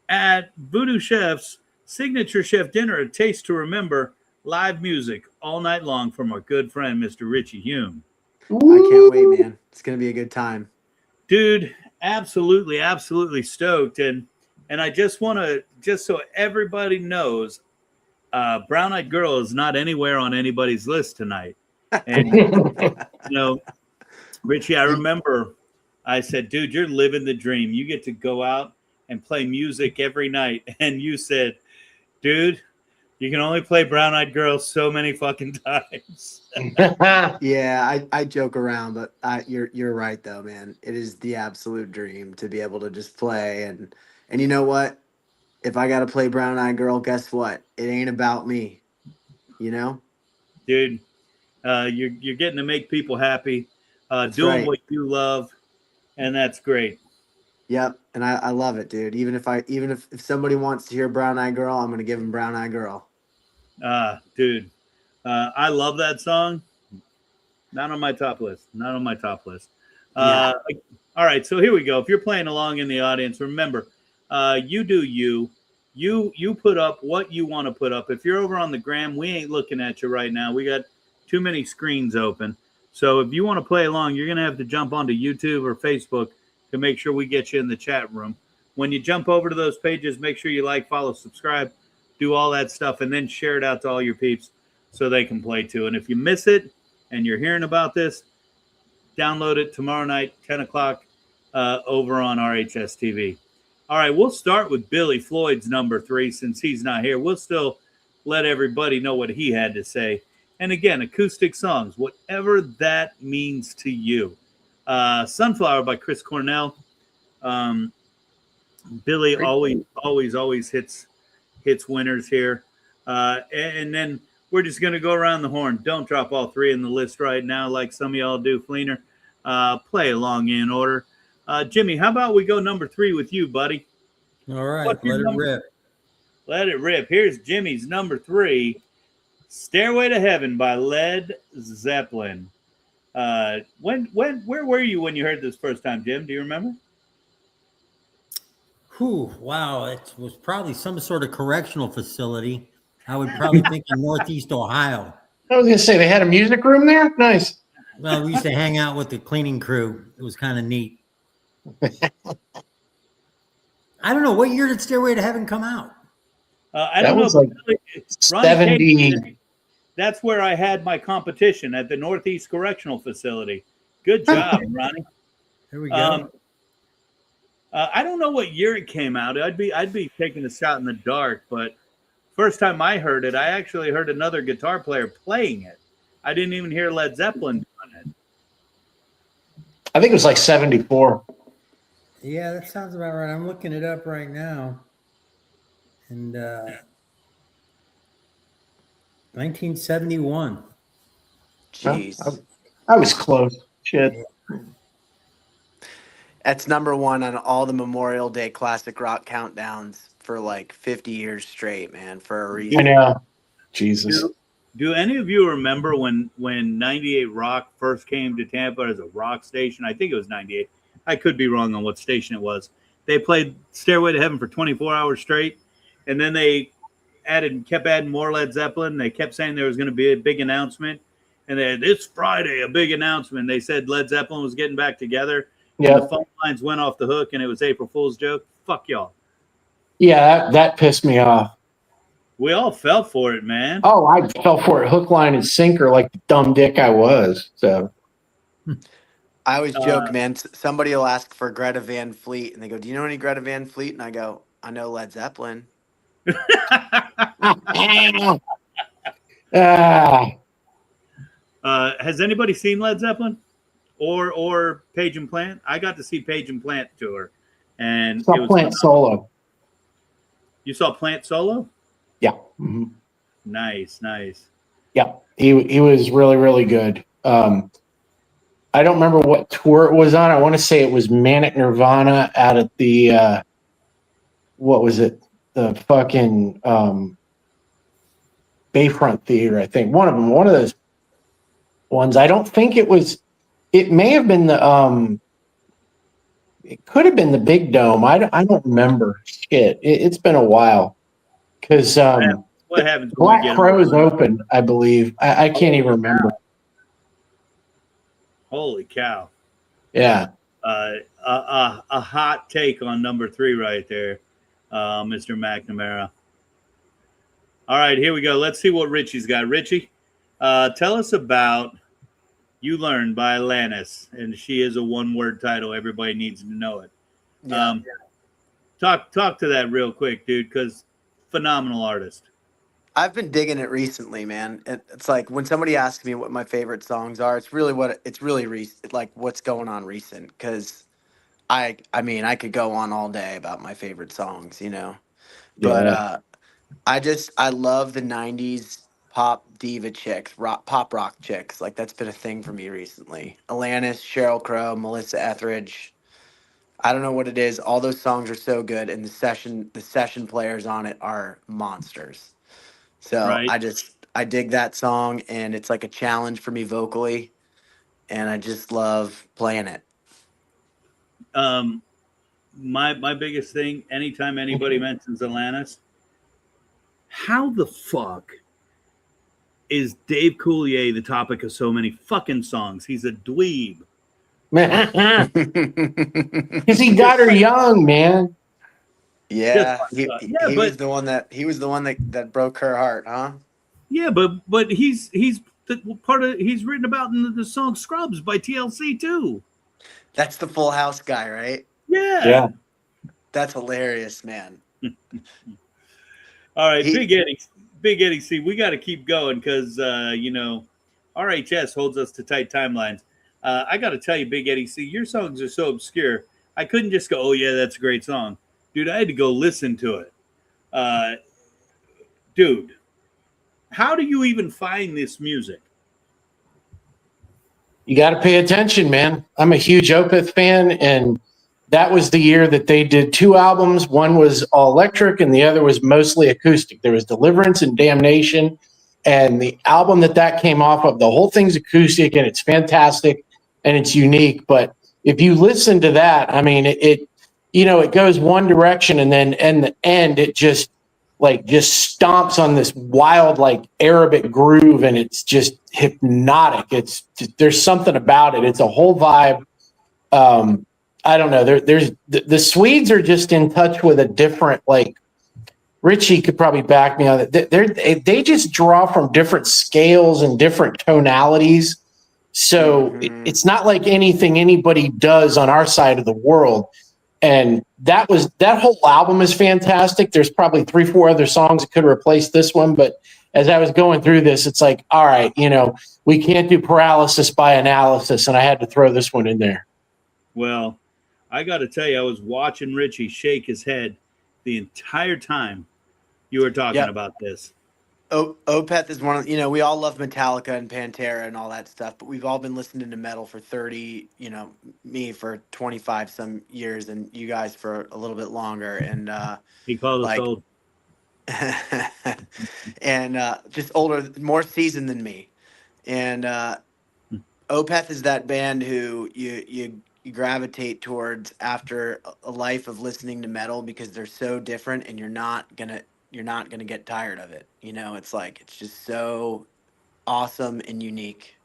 at VooDoo Chef's Signature Chef Dinner, A Taste to Remember, live music all night long from our good friend, Mr. Richie Hume. I can't wait, man. It's gonna be a good time. Dude, absolutely, absolutely stoked. And I just want to, just so everybody knows, Brown Eyed Girl is not anywhere on anybody's list tonight. And you know, Richie, I remember I said, dude, you're living the dream. You get to go out and play music every night. And you said, dude, you can only play Brown Eyed Girl so many fucking times. Yeah, I joke around, but you're right though, man. It is the absolute dream to be able to just play and you know what? If I gotta play Brown Eyed Girl, guess what? It ain't about me. You know? Dude, you're getting to make people happy, doing right. what you love, and that's great. Yep, and I love it, dude. Even if somebody wants to hear Brown Eyed Girl, I'm gonna give them Brown Eyed Girl. Dude, I love that song. Not on my top list. Not on my top list. Yeah. All right, so here we go. If you're playing along in the audience, remember, you do you. You put up what you want to put up. If you're over on the gram, we ain't looking at you right now. We got too many screens open. So if you want to play along, you're going to have to jump onto YouTube or Facebook to make sure we get you in the chat room. When you jump over to those pages, make sure you like, follow, subscribe, do all that stuff, and then share it out to all your peeps so they can play too. And if you miss it and you're hearing about this, download it tomorrow night, 10 o'clock, over on RHS TV. All right, we'll start with Billy Floyd's number 3 since he's not here. We'll still let everybody know what he had to say. And again, acoustic songs, whatever that means to you. Sunflower by Chris Cornell. Billy always hits winners here. And then we're just going to go around the horn. Don't drop all 3 in the list right now like some of y'all do, Fleener. Play along in order. Jimmy, how about we go number 3 with you, buddy? All right, let it rip. Let it rip. Here's Jimmy's number 3, Stairway to Heaven by Led Zeppelin. Where were you when you heard this first time, Jim? Do you remember? Whew, wow, it was probably some sort of correctional facility. I would probably think in Northeast Ohio. I was going to say they had a music room there. Nice. Well, we used to hang out with the cleaning crew. It was kind of neat. I don't know. What year did Stairway to Heaven come out? I don't know. Like 70. That's where I had my competition at the Northeast Correctional Facility. Good job, Ronnie. Here we go. I don't know what year it came out. I'd be taking a shot in the dark, but first time I heard it, I actually heard another guitar player playing it. I didn't even hear Led Zeppelin doing it. I think it was like 74. Yeah, that sounds about right. I'm looking it up right now. And 1971. Jeez. I was close. Shit. That's number 1 on all the Memorial Day classic rock countdowns for like 50 years straight, man, for a reason. I know. Jesus. Do any of you remember when 98 Rock first came to Tampa as a rock station? I think it was 98. I could be wrong on what station it was. They played Stairway to Heaven for 24 hours straight, and then they kept adding more Led Zeppelin. They kept saying there was going to be a big announcement, and they had this Friday a big announcement. They said Led Zeppelin was getting back together. Yeah. The phone lines went off the hook, and it was April Fool's joke. Fuck y'all. Yeah, that pissed me off. We all fell for it, man. Oh, I fell for it hook, line, and sinker like the dumb dick I was. So I always joke, man. Somebody will ask for Greta Van Fleet, and they go, "Do you know any Greta Van Fleet?" And I go, "I know Led Zeppelin." Has anybody seen Led Zeppelin or Page and Plant? I got to see Page and Plant tour, and it was Plant solo. You saw Plant solo? Yeah. Mm-hmm. Nice. Yeah, he was really, really good. I don't remember what tour it was on. I want to say it was Manic Nirvana out at the what was it? The fucking Bayfront Theater, I think. One of those ones. I don't think it was. It may have been the. It could have been the Big Dome. I don't remember. Shit, it's been a while. Because what happens? Black Crowes open, I believe. I can't even remember. Holy cow! Yeah. A hot take on number 3 right there, Mr. McNamara. All right, here we go. Let's see what Richie's got. Richie, Tell us about You Learn by Alanis, and she is a one-word title. Everybody needs to know it. Yeah. Talk to that real quick, dude, because phenomenal artist. I've been digging it recently, man. It's like when somebody asks me what my favorite songs are, it's really like what's going on recent. Because I mean, I could go on all day about my favorite songs, you know. But Yeah. I love the '90s pop diva chicks, pop rock chicks. Like that's been a thing for me recently. Alanis, Sheryl Crow, Melissa Etheridge. I don't know what it is. All those songs are so good, and the session players on it are monsters. So Right. I dig that song, and it's like a challenge for me vocally, and I just love playing it. My biggest thing, anytime anybody mentions Alanis, how the fuck is Dave Coulier the topic of so many fucking songs? He's a dweeb. Because he got her young, man. Yeah, Yeah, he but was the one that broke her heart, huh? yeah, but he's part of he's written about in the song Scrubs by TLC too. That's the Full House guy, right? Yeah. Yeah. That's hilarious, man. All right, Big Eddie. See, we got to keep going because RHS holds us to tight timelines. I got to tell you, Big Eddie. See, your songs are so obscure. I couldn't just go, "Oh yeah, that's a great song," dude. I had to go listen to it. Dude, how do you even find this music? You got to pay attention, man. I'm a huge Opeth fan, and that was the year that they did 2 albums. One was all electric, and the other was mostly acoustic. There was Deliverance and Damnation, and the album that came off of, the whole thing's acoustic, and it's fantastic, and it's unique. But if you listen to that, I mean, it goes one direction, and then in the end, it just stomps on this wild, like Arabic groove, and it's just hypnotic. There's something about it. It's a whole vibe. I don't know. There's the Swedes are just in touch with a different, like Richie could probably back me on it. They just draw from different scales and different tonalities. So it's not like anything anybody does on our side of the world. And that whole album is fantastic. There's probably 3-4 other songs that could replace this one. But as I was going through this, it's like, all right, we can't do paralysis by analysis. And I had to throw this one in there. Well, I got to tell you, I was watching Richie shake his head the entire time you were talking about this. Opeth is one of, we all love Metallica and Pantera and all that stuff, but we've all been listening to metal for 30, me for 25 some years and you guys for a little bit longer. And he called us old. And just older, more seasoned than me. And Opeth is that band who you gravitate towards after a life of listening to metal because they're so different and you're not gonna get tired of it. It's just so awesome and unique.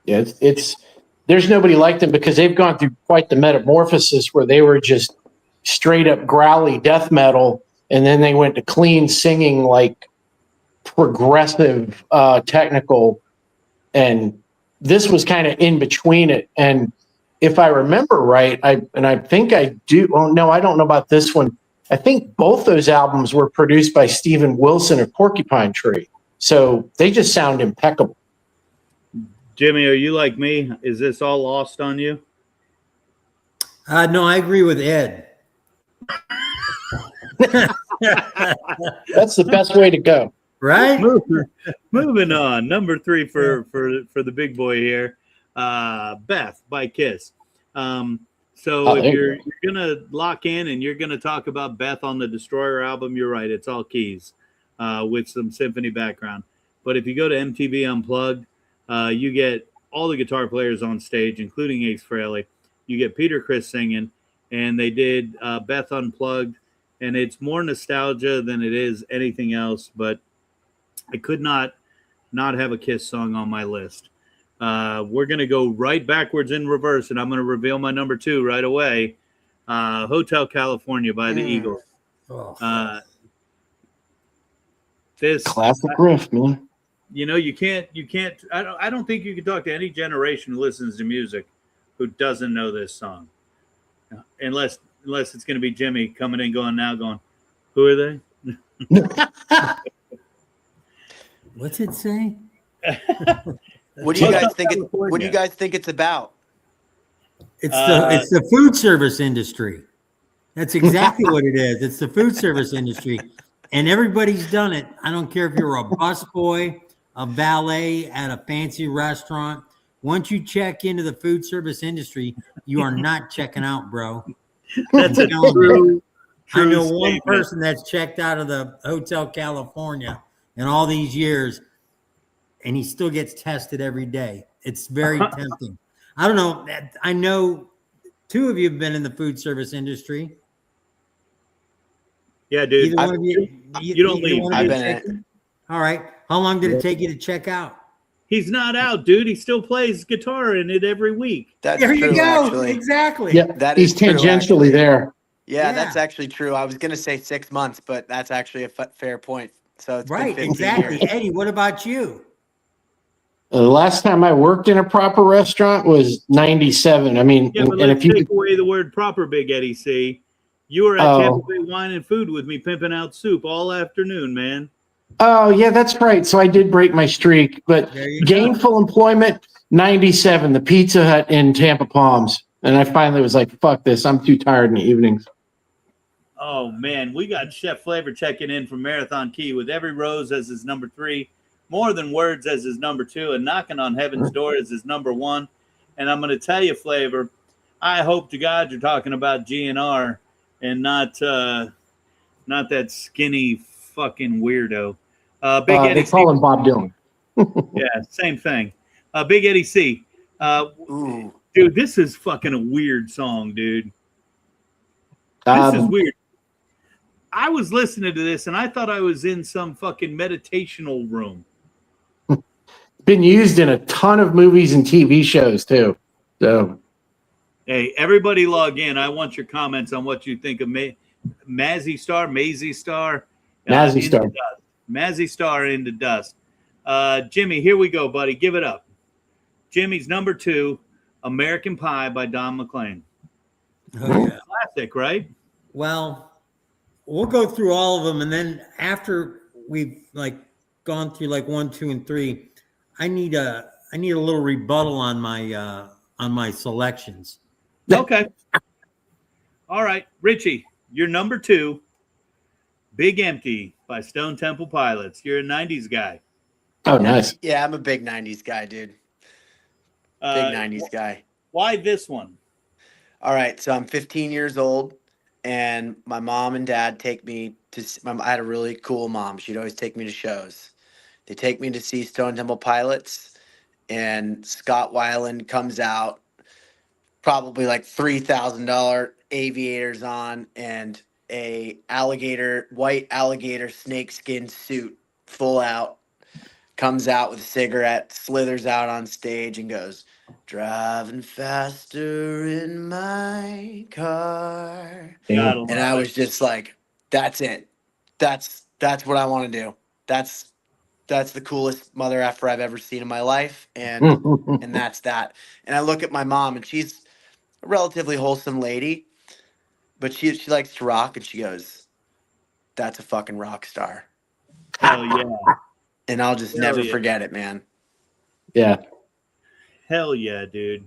Yeah, there's nobody like them because they've gone through quite the metamorphosis where they were just straight up growly death metal, and then they went to clean singing, like progressive technical, and this was kind of in between it. And if I remember right, I think I do. Oh no, I don't know about this one. I think both those albums were produced by Steven Wilson of Porcupine Tree. So they just sound impeccable. Jimmy, are you like me? Is this all lost on you? No, I agree with Ed. That's the best way to go. Right? Moving on. Number 3 for the big boy here. Beth by Kiss. So if you're gonna lock in and you're gonna talk about Beth on the Destroyer album, you're right. It's all keys with some symphony background. But if you go to MTV Unplugged, you get all the guitar players on stage, including Ace Frehley. You get Peter Criss singing, and they did Beth Unplugged, and it's more nostalgia than it is anything else. But I could not have a Kiss song on my list. We're going to go right backwards in reverse, and I'm going to reveal my number 2 right away. Hotel California by the Eagles. This classic riff, man. You know, you can't. I don't think you can talk to any generation who listens to music who doesn't know this song, unless it's going to be Jimmy coming in, going, who are they? What's it say? What do you guys think? What do you guys think it's about? It's the food service industry. That's exactly what it is. It's the food service industry, and everybody's done it. I don't care if you're a busboy, a valet at a fancy restaurant. Once you check into the food service industry, you are not checking out, bro. That's a true I know statement. one person that's checked out of the Hotel California in all these years, and he still gets tested every day. It's very tempting. I don't know. I know two of you have been in the food service industry. Yeah, dude. Either one of you, you don't leave. I've been in it. All right. How long did it take you to check out? He's not out, dude. He still plays guitar in it every week. That's There true, you go. actually. Exactly. Yeah, That he's is true, tangentially actually. there. Yeah, Yeah. that's actually true. I was gonna say 6 months, but that's actually a fair point. So it's Right. been 15 Exactly. years. Eddie, what about you? The last time I worked in a proper restaurant was 97. I mean, Yeah, but and let's if you take away the word proper, Big Eddie C. You were at Tampa Bay Wine and Food with me, pimping out soup all afternoon, man. oh yeah, that's right. So I did break my streak, but There you gainful employment 97, the Pizza Hut in Tampa Palms, and I finally was like, "Fuck this! I'm too tired in the evenings." Oh, man. We got Chef Flavor checking in from Marathon Key with Every Rose as his number 3, More Than Words as his number 2, and Knocking on Heaven's Door as his number 1. And I'm going to tell you, Flavor, I hope to God you're talking about GNR and not that skinny fucking weirdo. Big Eddie They call him Bob Dylan. Yeah, same thing. Big Eddie C. Ooh. Dude, this is fucking a weird song, dude. This is weird. I was listening to this and I thought I was in some fucking meditational room. Been used in a ton of movies and TV shows too. So Hey, everybody log in. I want your comments on what you think of Mazzy Star, Maisie Star. Mazzy Into Star. Dust. Mazzy Star into dust. Jimmy, here we go, buddy. Give it up. Jimmy's number 2, American Pie by Don McLean. Oh, yeah. Classic, right? Well, we'll go through all of them, and then after we've gone through 1, 2, and 3, I need a little rebuttal on my selections. Okay. All right, Richie, you're number 2, Big Empty by Stone Temple Pilots. You're a 90s guy. oh, nice. Yeah, I'm a big 90s guy, dude. Big 90s guy. Why this one? All right, so I'm 15 years old, and my mom and dad take me to. I had a really cool mom. She'd always take me to shows. They take me to see Stone Temple Pilots, and Scott Weiland comes out, probably like $3,000 aviators on, and a white alligator snakeskin suit, full out. Comes out with a cigarette, slithers out on stage, and goes, "Driving faster in my car." Gotta And I love was it. just like, "That's it. That's what I want to do. That's the coolest mother effer I've ever seen in my life." And that's that. And I look at my mom, and she's a relatively wholesome lady, but she likes to rock, and she goes, "That's a fucking rock star." Hell yeah. And I'll just Hell never yeah. forget it, man. Yeah. Hell yeah, dude.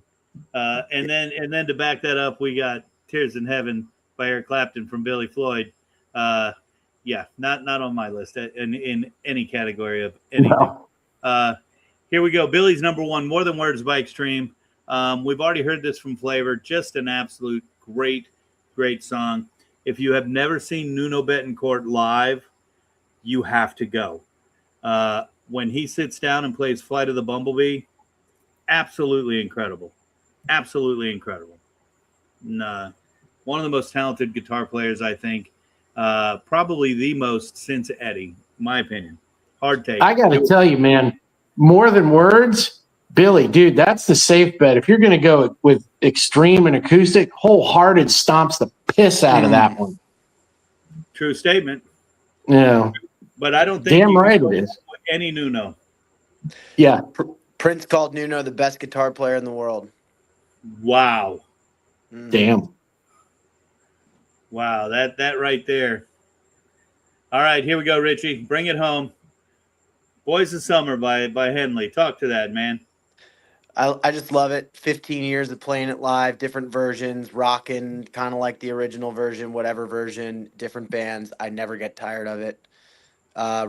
And then to back that up, we got Tears in Heaven by Eric Clapton from Billy Floyd. Yeah, not on my list in any category of anything. No. Here we go. Billy's number 1, More Than Words by Extreme. We've already heard this from Flavor. Just an absolute great song. If you have never seen Nuno Betancourt live, you have to go. When he sits down and plays Flight of the Bumblebee, absolutely incredible. Absolutely incredible. And, one of the most talented guitar players, I think. Probably the most since Eddie, in my opinion. Hard take. I got to tell you, man, More Than Words, Billy, dude, that's the safe bet. If you're going to go with extreme and acoustic, Wholehearted stomps the piss out of that one. True statement. Yeah. But I don't think Damn you can right go it is. with any Nuno. Yeah. Prince called Nuno the best guitar player in the world. Wow. Damn. Wow. That right there. All right, here we go, Richie. Bring it home. Boys of Summer by Henley. Talk to that, man. I just love it. 15 years of playing it live, different versions, rocking, kind of like the original version, whatever version, different bands. I never get tired of it.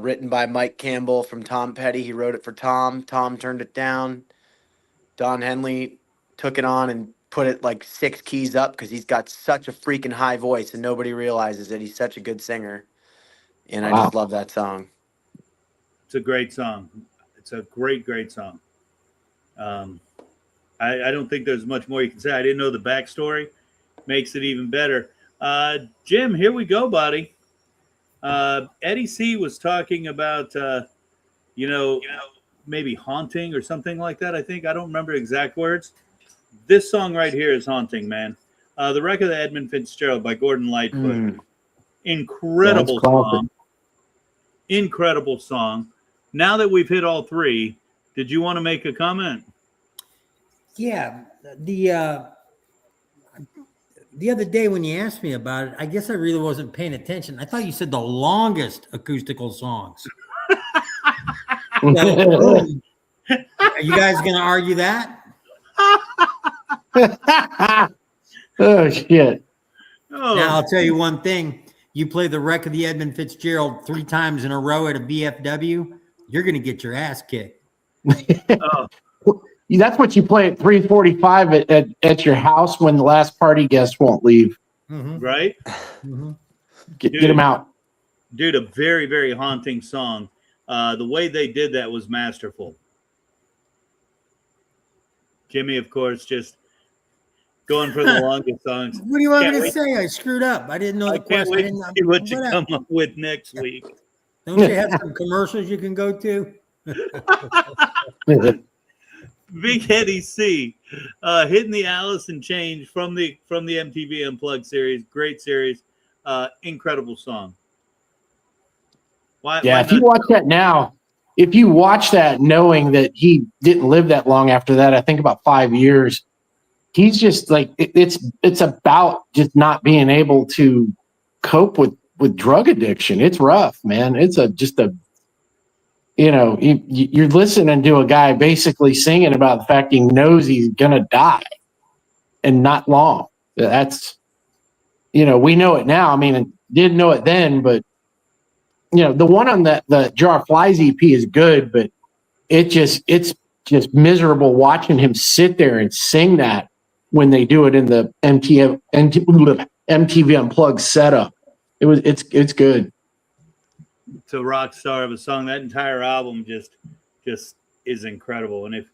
Written by Mike Campbell from Tom Petty. He wrote it for Tom. Tom turned it down. Don Henley took it on and put it like 6 keys up because he's got such a freaking high voice and nobody realizes it. He's such a good singer. And I just love that song. It's a great song. It's a great, great song. I don't think there's much more you can say. I didn't know the backstory. Makes it even better. Jim, here we go, buddy. Eddie C was talking about, maybe haunting or something like that. I think I don't remember exact words. This song right here is haunting, man. The Wreck of the Edmund Fitzgerald by Gordon Lightfoot. Incredible song. Incredible song. Now that we've hit all three, did you want to make a comment? Yeah, the other day when you asked me about it, I guess I really wasn't paying attention. I thought you said the longest acoustical songs. Are you guys going to argue that? Oh, shit. Oh. Now, I'll tell you one thing. You play the Wreck of the Edmund Fitzgerald 3 times in a row at a VFW, you're going to get your ass kicked. Oh. That's what you play at 3:45 at your house when the last party guest won't leave. Right? Get them out. Dude, a very, very haunting song. The way they did that was masterful. Jimmy, of course, just going for the longest songs. What do you want me to say? I screwed up. I didn't know the question. Wait to see what you come up with next week. Don't you have some commercials you can go to? Big Eddie C, hitting the Alice in Chains from the MTV Unplugged series. Great series. Incredible song. Why If you watch that now, if you watch that knowing that he didn't live that long after that, I think about 5 years, he's just like, it's about just not being able to cope with drug addiction. It's rough, man. It's you're listening to a guy basically singing about the fact he knows he's going to die and not long. That's, we know it now. I mean, didn't know it then, but the one on the Jar of Flies EP is good, but it's just miserable watching him sit there and sing that when they do it in the MTV Unplugged setup. It's good. It's a rock star of a song. That entire album just is incredible. And if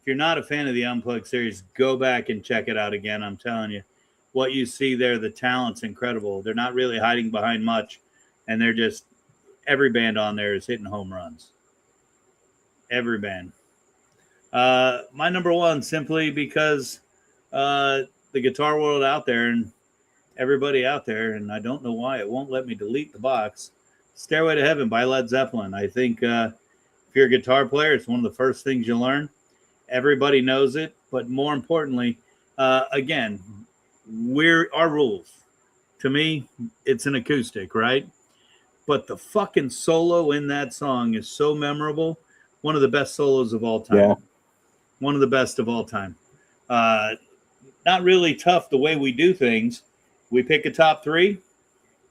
you're not a fan of the Unplugged series, go back and check it out again. I'm telling you, what you see there, the talent's incredible. They're not really hiding behind much, and they're just every band on there is hitting home runs. Every band. My number one, simply because the guitar world out there and everybody out there, and I don't know why it won't let me delete the box. Stairway to Heaven by Led Zeppelin. I think if you're a guitar player, it's one of the first things you learn. Everybody knows it, but more importantly, again, our rules. To me, it's an acoustic, right? But the fucking solo in that song is so memorable. One of the best solos of all time. Yeah. One of the best of all time. Not really tough the way we do things. We pick a top 3.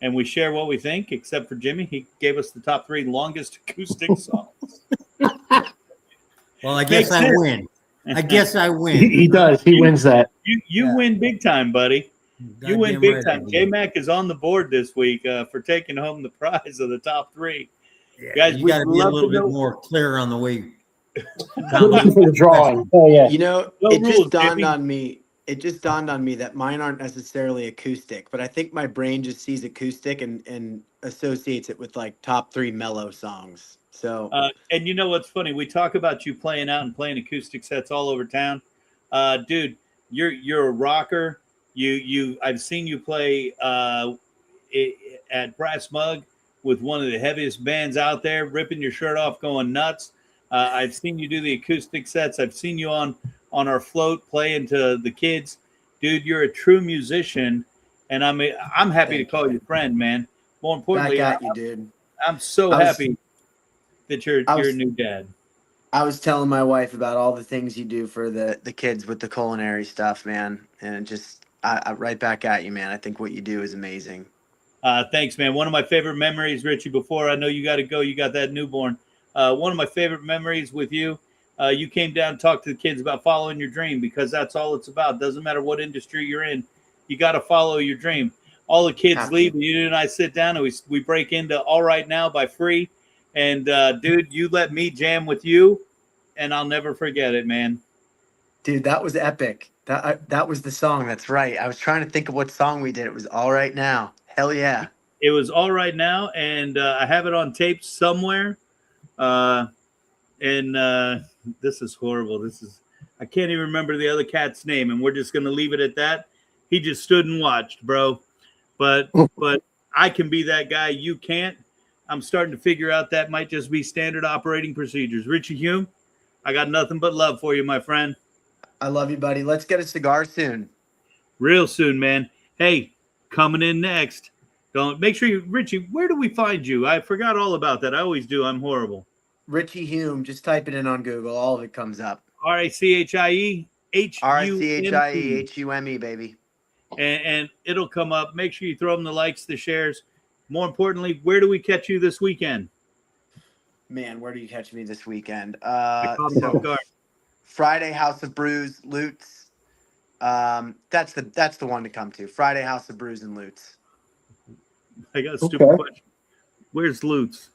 And we share what we think, except for Jimmy. He gave us the top 3 longest acoustic songs. Well, I guess I win. I guess I win. He does. He wins that. You win big time, buddy. You win big time. J-Mac is on the board this week for taking home the prize of the top 3. Yeah, guys, you got to be a little bit more clear on the way. Looking for the drawing. Oh yeah. It just dawned on me. It just dawned on me that mine aren't necessarily acoustic, but I think my brain just sees acoustic and associates it with like top 3 mellow songs. So, and you know what's funny? We talk about you playing out and playing acoustic sets all over town, dude. You're a rocker. I've seen you play at Brass Mug with one of the heaviest bands out there, ripping your shirt off, going nuts. I've seen you do the acoustic sets. I've seen you on our float playing to the kids. Dude, you're a true musician, and I'm happy to call you friend, man. More importantly, Back at you, dude. I'm so happy that you're a new dad. I was telling my wife about all the things you do for the kids with the culinary stuff, man, and just I right back at you, man. I think what you do is amazing. Thanks, man. One of my favorite memories, Richie, before I know you got to go, you got that newborn. One of my favorite memories with you, you came down and talked to the kids about following your dream, because that's all it's about. Doesn't matter what industry you're in, you got to follow your dream. All the kids leave, and you and I sit down and we break into All Right Now by Free. And dude, you let me jam with you, and I'll never forget it, man. Dude, that was epic. That was the song. That's right. I was trying to think of what song we did. It was All Right Now. Hell yeah. It was All Right Now, and I have it on tape somewhere. And this is horrible. I can't even remember the other cat's name, and we're just gonna leave it at that. He just stood and watched, bro. But I can be that guy. You can't. I'm starting to figure out that might just be standard operating procedures. Richie Hume, I got nothing but love for you, my friend. I love you, buddy. Let's get a cigar soon. Real soon, man. Hey, coming in next. Don't make sure Richie, where do we find you? I forgot all about that. I always do. I'm horrible. Richie Hume. Just type it in on Google. All of it comes up. RACHIE RICHIE HUME, baby. And it'll come up. Make sure you throw them the likes, the shares. More importantly, where do we catch you this weekend? Man, where do you catch me this weekend? So Friday, House of Brews, Lutz. That's the one to come to. Friday, House of Brews and Lutz. I got a stupid question. Where's Lutz?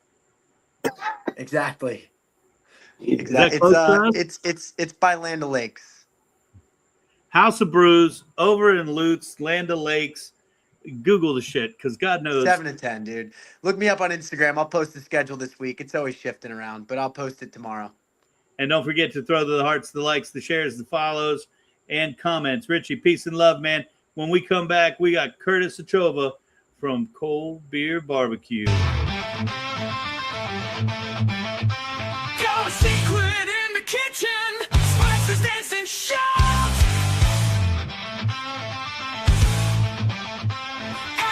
Exactly. It's It's by Land O'Lakes. House of Brews over in Lutz, Land O'Lakes. Google the shit, because God knows. 7 to 10, dude. Look me up on Instagram. I'll post the schedule this week. It's always shifting around, but I'll post it tomorrow. And don't forget to throw the hearts, the likes, the shares, the follows, and comments. Richie, peace and love, man. When we come back, we got Curtis Ochova from Cold Beer Barbecue. Got a secret in the kitchen. Spices dancing shout.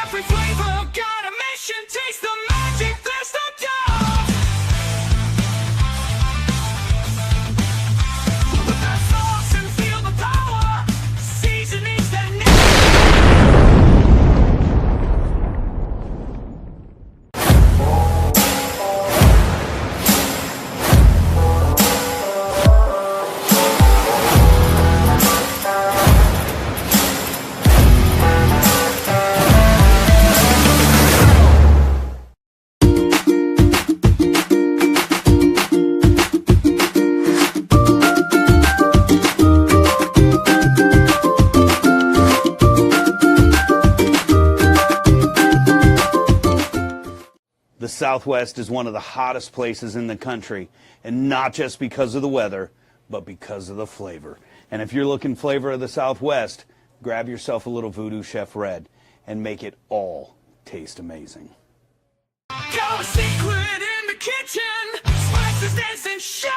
Every flavor got a mission. Taste the magic, there's no doubt. Put that sauce and feel the power. Seasonings that The Southwest is one of the hottest places in the country, and not just because of the weather, but because of the flavor. And if you're looking flavor of the Southwest, grab yourself a little VooDoo Chef Red and make it all taste amazing. got a secret in the kitchen. Spices dancing shout.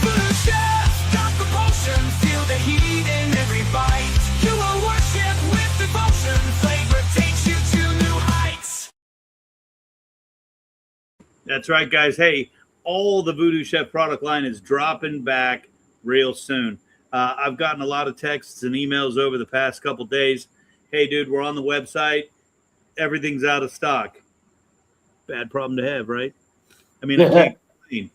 VooDoo Chef got the potion. Feel the heat in every bite. You will worship with devotion. Flavor takes you to new heights. That's right, guys. Hey, all the VooDoo Chef product line is dropping back real soon. I've gotten a lot of texts and emails over the past couple days. Hey, dude, we're on the website. Everything's out of stock. Bad problem to have, right? I mean, I can't complain,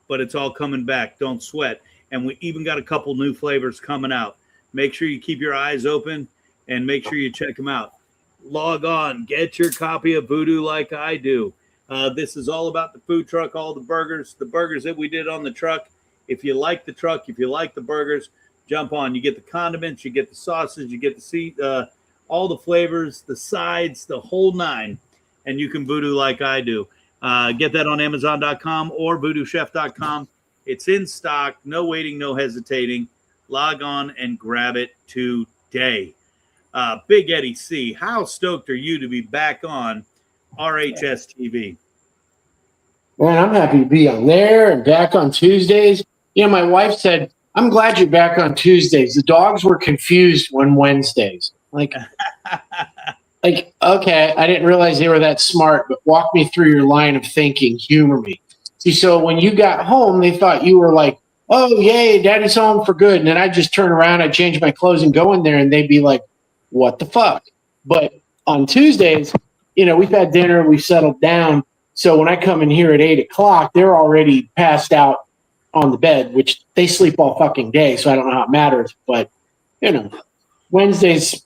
but it's all coming back. Don't sweat. And we even got a couple new flavors coming out. Make sure you keep your eyes open and make sure you check them out. Log on. Get your copy of VooDoo Like I Do. This is all about the food truck, all the burgers that we did on the truck. If you like the truck, if you like the burgers, jump on. You get the condiments, you get the sauces, you get all the flavors, the sides, the whole nine, and you can VooDoo Like I Do. Get that on Amazon.com or VoodooChef.com. It's in stock. No waiting, no hesitating. Log on and grab it today. Big Eddie C., how stoked are you to be back on RHS TV? Man, I'm happy to be on there and back on Tuesdays. You know, my wife said, I'm glad you're back on Tuesdays. The dogs were confused on Wednesdays. Like, okay, I didn't realize they were that smart, but walk me through your line of thinking. Humor me. See, so when you got home, they thought you were like, oh, yay, daddy's home for good. And then I'd just turn around, I'd change my clothes and go in there, and they'd be like, what the fuck? But on Tuesdays, you know, we've had dinner, we've settled down. So when I come in here at 8 o'clock, they're already passed out on the bed, which they sleep all fucking day. So I don't know how it matters. But, you know, Wednesdays,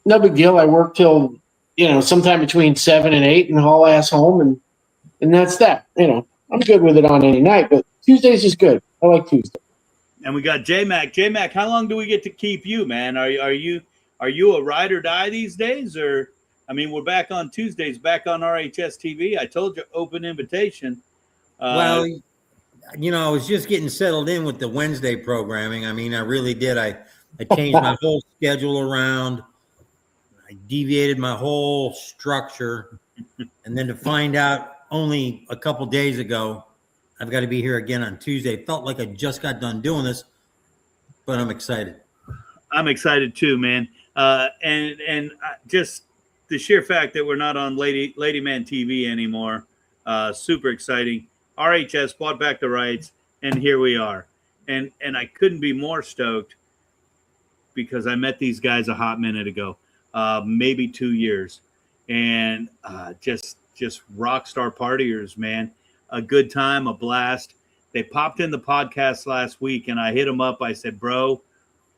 no big deal. I work till, you know, sometime between 7 and 8 and haul ass home. And that's that. You know, I'm good with it on any night. But Tuesdays is good. I like Tuesday. And we got J-Mac. J-Mac, how long do we get to keep you, man? Are you a ride or die these days? Or, I mean, we're back on Tuesdays, back on RHS TV. I told you, open invitation. Well, you know, I was just getting settled in with the Wednesday programming. I mean, I really did. I changed my whole schedule around. I deviated my whole structure. And then to find out only a couple days ago, I've got to be here again on Tuesday. Felt like I just got done doing this, but I'm excited. I'm excited too, man. And just the sheer fact that we're not on Lady Man TV anymore, super exciting. RHS bought back the rights, and here we are. And I couldn't be more stoked because I met these guys a hot minute ago, maybe 2 years, and just rock star partiers, man. A good time, a blast. They popped in the podcast last week, and I hit them up. I said, bro,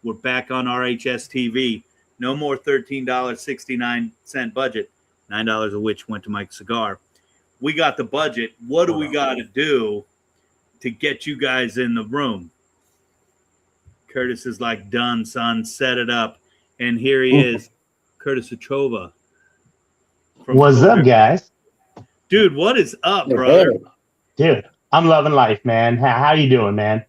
we're back on RHS TV. No more $13.69 budget, $9 of which went to Mike Cigar. We got the budget. What do we got to do to get you guys in the room? Curtis is like, done, son. Set it up. And here he is, Curtis Ochova. What's up, guys? Dude, what is up, brother? Dude, I'm loving life, man. How you doing, man?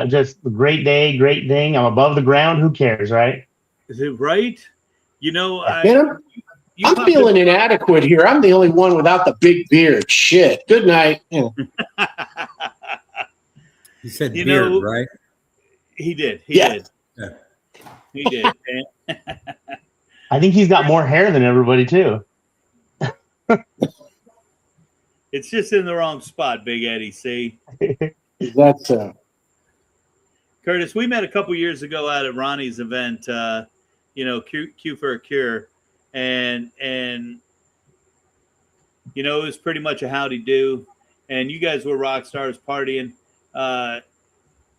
Just a great day, great thing. I'm above the ground. Who cares, right? Is it right? You know, I'm feeling inadequate here. I'm the only one without the big beard. Shit. Good night. He said beard, right? He did. He Yeah. did. I think he's got more hair than everybody, too. It's just in the wrong spot, Big Eddie. See, That's Curtis, we met a couple years ago out at Ronnie's event. You know, Q for a Cure, and you know, it was pretty much a howdy do. And you guys were rock stars partying.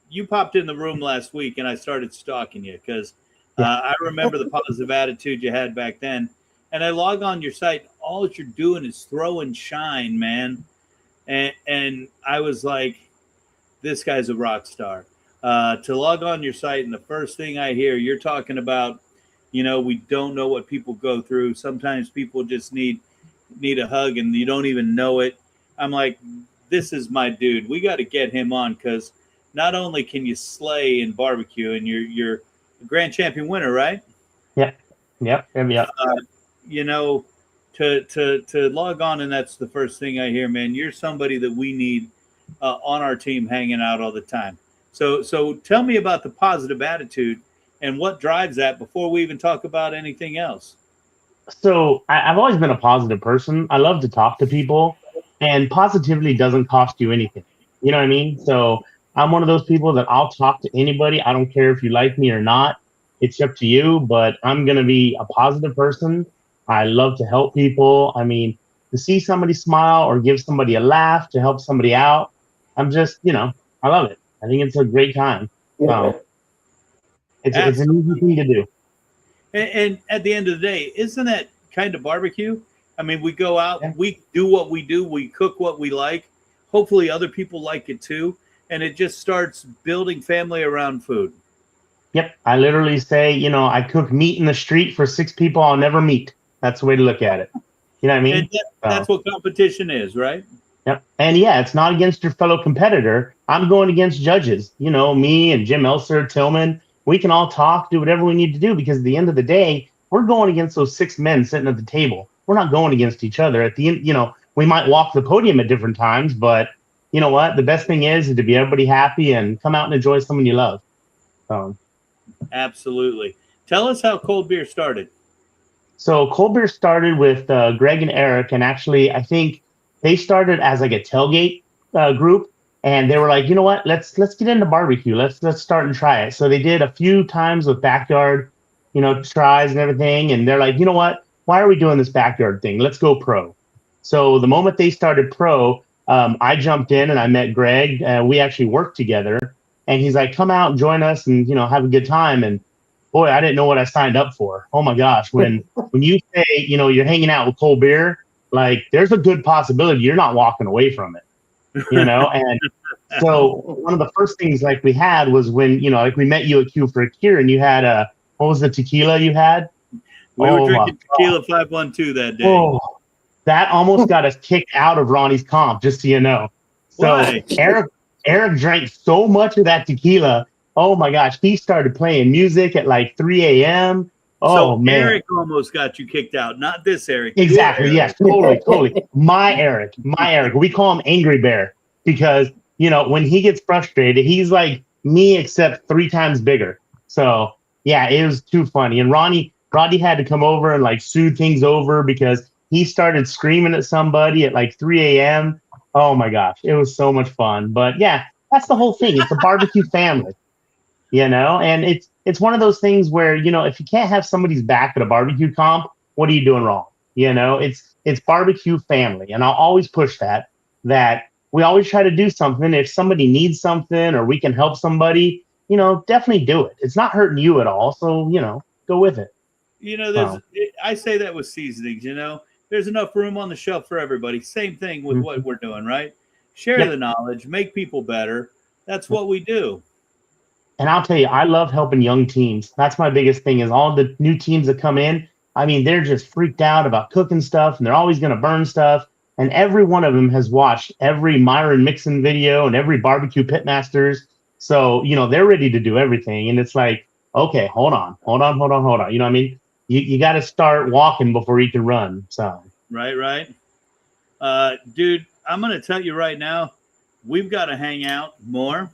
You popped in the room last week, and I started stalking you because I remember the positive attitude you had back then. And I log on your site. All that you're doing is throwing shine, man. And I was like, this guy's a rock star. To log on your site, and the first thing I hear, you're talking about, you know, we don't know what people go through. Sometimes people just need a hug, and you don't even know it. I'm like, this is my dude. We got to get him on because not only can you slay in barbecue, and you're a grand champion winner, right? Yep. You know, to log on, and that's the first thing I hear, man. You're somebody that we need on our team hanging out all the time. So tell me about the positive attitude and what drives that before we even talk about anything else. So I've always been a positive person. I love to talk to people, and positivity doesn't cost you anything. You know what I mean? So I'm one of those people that I'll talk to anybody. I don't care if you like me or not. It's up to you, but I'm going to be a positive person. I love to help people. I mean, to see somebody smile or give somebody a laugh, to help somebody out, I'm just, you know, I love it. I think it's a great time. It's an easy thing to do. And at the end of the day, isn't that kind of barbecue? I mean, we go out, we do what we do, we cook what we like. Hopefully other people like it too. And it just starts building family around food. Yep. I literally say, you know, I cook meat in the street for 6 people I'll never meet. That's the way to look at it. You know what I mean? And that's what competition is, right? Yep. And yeah, it's not against your fellow competitor. I'm going against judges. You know, me and Jim Elser, Tillman, we can all talk, do whatever we need to do, because at the end of the day, we're going against those 6 men sitting at the table. We're not going against each other. At the end, you know, we might walk the podium at different times, but you know what? The best thing is to be everybody happy and come out and enjoy someone you love. Absolutely. Tell us how cold beer started. So cold beer started with Greg and Eric, and actually, I think they started as like a tailgate group, and they were like, you know what? Let's get into barbecue. Let's start and try it. So they did a few times with backyard, tries and everything, and they're like, you know what? Why are we doing this backyard thing? Let's go pro. So the moment they started pro, I jumped in and I met Greg. We actually worked together, and he's like, come out and join us and, have a good time. And boy, I didn't know what I signed up for. Oh my gosh. When you say, you're hanging out with cold beer, like there's a good possibility you're not walking away from it, And so one of the first things like we had was when, like we met you at Q for a Cure, and you had what was the tequila you had? We were drinking tequila 512 that day. Oh, that almost got us kicked out of Ronnie's comp, just so you know. So Why? Eric drank so much of that tequila. Oh my gosh, he started playing music at like 3 a.m. Oh so man, Eric almost got you kicked out, not this Eric. Exactly. Yes, totally. My Eric. We call him Angry Bear because when he gets frustrated, he's like me except 3 times bigger. So yeah, it was too funny. And Rodney had to come over and like soothe things over because he started screaming at somebody at like 3 a.m. Oh my gosh, it was so much fun. But yeah, that's the whole thing. It's a barbecue family, and it's one of those things where, if you can't have somebody's back at a barbecue comp, what are you doing wrong? It's barbecue family. And I'll always push that we always try to do something. If somebody needs something or we can help somebody, definitely do it. It's not hurting you at all. So, go with it. I say that with seasonings, there's enough room on the shelf for everybody. Same thing with what we're doing, right? Share the knowledge, make people better. That's what we do. And I'll tell you, I love helping young teams. That's my biggest thing is all the new teams that come in. I mean, they're just freaked out about cooking stuff and they're always going to burn stuff. And every one of them has watched every Myron Mixon video and every barbecue pitmasters. So, they're ready to do everything. And it's like, okay, hold on. You know what I mean? You got to start walking before you can run. So right. Dude, I'm going to tell you right now, we've got to hang out more.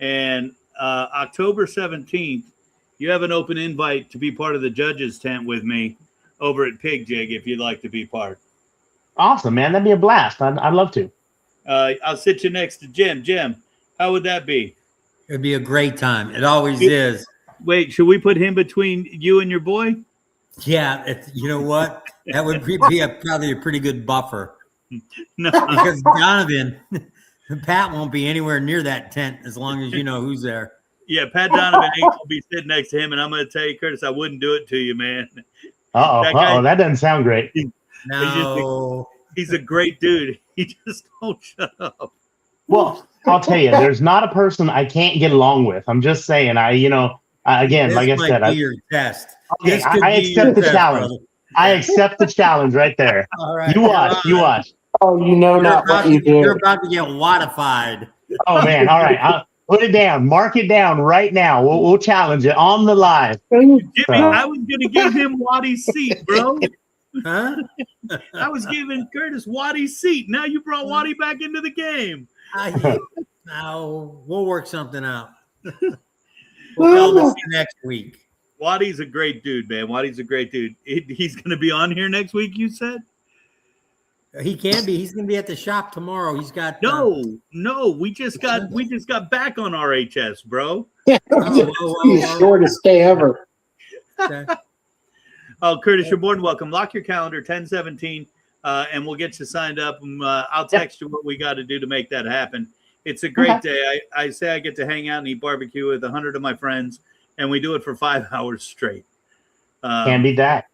And October 17th, you have an open invite to be part of the judges tent with me over at Pig Jig if you'd like to be part. Awesome, man. That'd be a blast. I'd love to. I'll sit you next to Jim. Jim, how would that be? It'd be a great time. It always is. Wait, should we put him between you and your boy? Yeah, you know what? That would be probably a pretty good buffer. No. Because Donovan, Pat won't be anywhere near that tent as long as you know who's there. Yeah, Pat Donovan will be sitting next to him, and I'm going to tell you, Curtis, I wouldn't do it to you, man. That doesn't sound great. No. He's a great dude. He just don't shut up. Well, I'll tell you, there's not a person I can't get along with. I'm just saying, again, like I said, your test. Okay, I accept the challenge. Brother. I accept the challenge right there. All right. You watch. Oh, not what you do. You're about to get watified. Oh, man. All right. Put it down. Mark it down right now. We'll challenge it on the live. Jimmy, I was going to give him Waddy's seat, bro. Huh? I was giving Curtis Waddy's seat. Now you brought Waddy back into the game. No, we'll work something out. We'll tell this next week. Waddy's a great dude, man. Waddy's a great dude. He's going to be on here next week, you said? He can be. He's going to be at the shop tomorrow. He's got No. We just got back on RHS, bro. Yeah, the shortest day ever. Okay. Oh, Curtis, you're more than welcome. Lock your calendar, 10/17, and we'll get you signed up. I'll text you what we got to do to make that happen. It's a great day. I say I get to hang out and eat barbecue with 100 of my friends, and we do it for 5 hours straight. Can't beat that.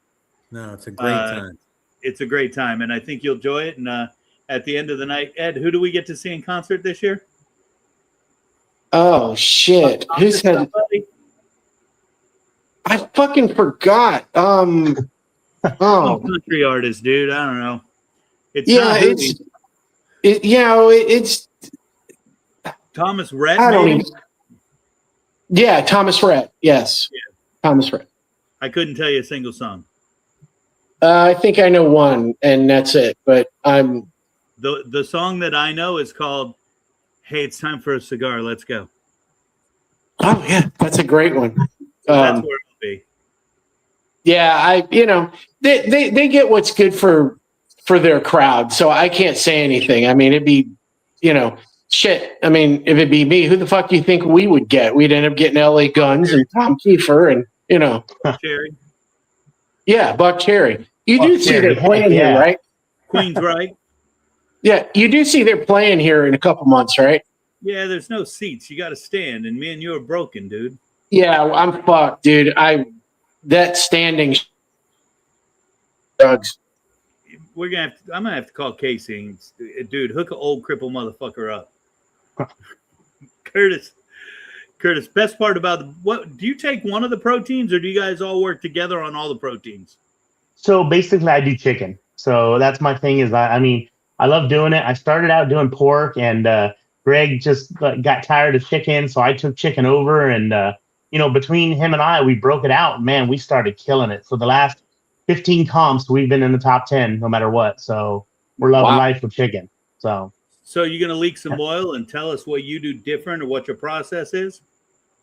No, it's a great time. It's a great time, and I think you'll enjoy it. And at the end of the night, Ed, who do we get to see in concert this year? Oh, shit. Who said? I fucking forgot. Country artist, dude. I don't know. It's Thomas Rhett. I don't even. Yeah, Thomas Rhett. Yes, Thomas Rhett. I couldn't tell you a single song. I think I know one, and that's it. But I'm the song that I know is called Hey, it's time for a cigar. Let's go. Oh yeah, that's a great one. That's where it'll be. Yeah, they get what's good for their crowd, so I can't say anything. I mean, it'd be, shit. I mean, if it'd be me, who the fuck do you think we would get? We'd end up getting LA Guns and Tom Kiefer and Cherry. Yeah, Buck Cherry. You Buck do see Cherry, they're playing heck here, yeah. right? Queen's right. Yeah, you do see they're playing here in a couple months, right? Yeah, there's no seats. You got to stand, and me and you are broken, dude. Yeah, I'm fucked, dude. That standing drugs. I'm gonna have to call Casey. Dude, hook an old cripple motherfucker up. Curtis, best part about what do you take one of the proteins, or do you guys all work together on all the proteins? So basically, I do chicken. So that's my thing. Is I mean, I love doing it. I started out doing pork, and Greg just got tired of chicken, so I took chicken over. And between him and I, we broke it out. Man, we started killing it. So the last 15 comps, we've been in the top 10, no matter what. So we're loving life with chicken. So you're gonna leak some oil and tell us what you do different or what your process is?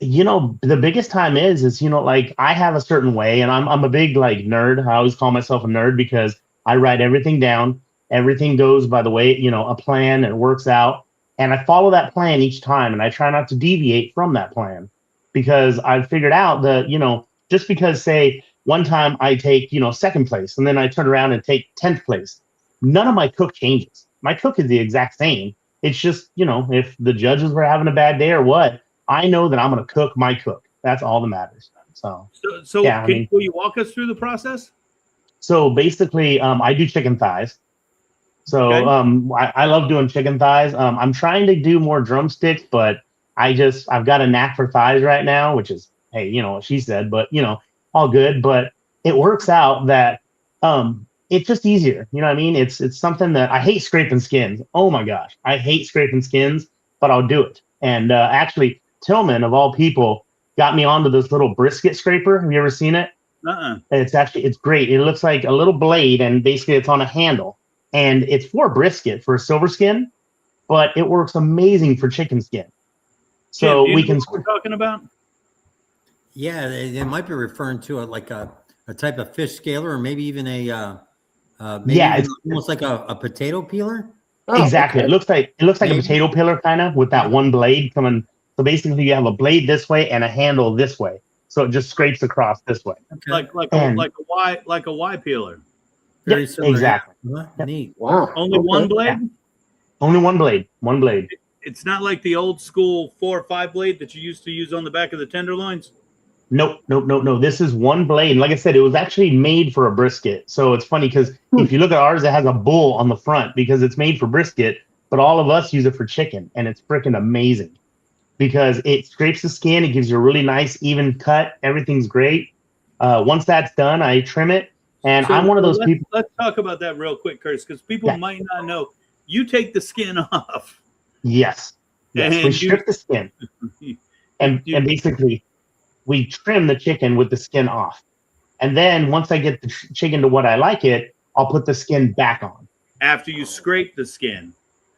The biggest time is like I have a certain way, and I'm a big nerd. I always call myself a nerd because I write everything down. Everything goes by the way, a plan, and it works out. And I follow that plan each time, and I try not to deviate from that plan because I've figured out that, just because, say, one time I take, second place, and then I turn around and take 10th place, none of my cook changes. My cook is the exact same. It's just, if the judges were having a bad day or what, I know that I'm going to cook my cook. That's all that matters. So yeah, will you walk us through the process? So basically, I do chicken thighs. So Okay. I love doing chicken thighs. I'm trying to do more drumsticks, but I've got a knack for thighs right now, which is, hey, you know what she said, but all good. But it works out that it's just easier. You know what I mean? It's something that I hate scraping skins. Oh my gosh, I hate scraping skins, but I'll do it. And actually, Tillman of all people got me onto this little brisket scraper. Have you ever seen it? It's great. It looks like a little blade, and basically it's on a handle. And it's for brisket, for silver skin, but it works amazing for chicken skin. So Jim, we can. What we're talking about? Yeah, they might be referring to a type of fish scaler, or maybe even it's almost like a potato peeler. Oh, exactly. okay. It looks like a potato peeler kind of with that one blade coming. So basically, you have a blade this way and a handle this way. So it just scrapes across this way. Okay. Like a Y peeler. Very similar. Exactly. Yep. Neat. Wow. Only one blade? Yeah. Only one blade. One blade. It's not like the old school 4 or 5 blade that you used to use on the back of the tenderloins? Nope. This is one blade. And like I said, it was actually made for a brisket. So it's funny because if you look at ours, it has a bull on the front because it's made for brisket, but all of us use it for chicken, and it's freaking amazing because it scrapes the skin. It gives you a really nice, even cut. Everything's great. Once that's done, I trim it. And I'm one of those people. Let's talk about that real quick, Curtis, because people might not know. You take the skin off. Yes. And we strip the skin. And basically, we trim the chicken with the skin off. And then once I get the chicken to what I like it, I'll put the skin back on. After you scrape the skin.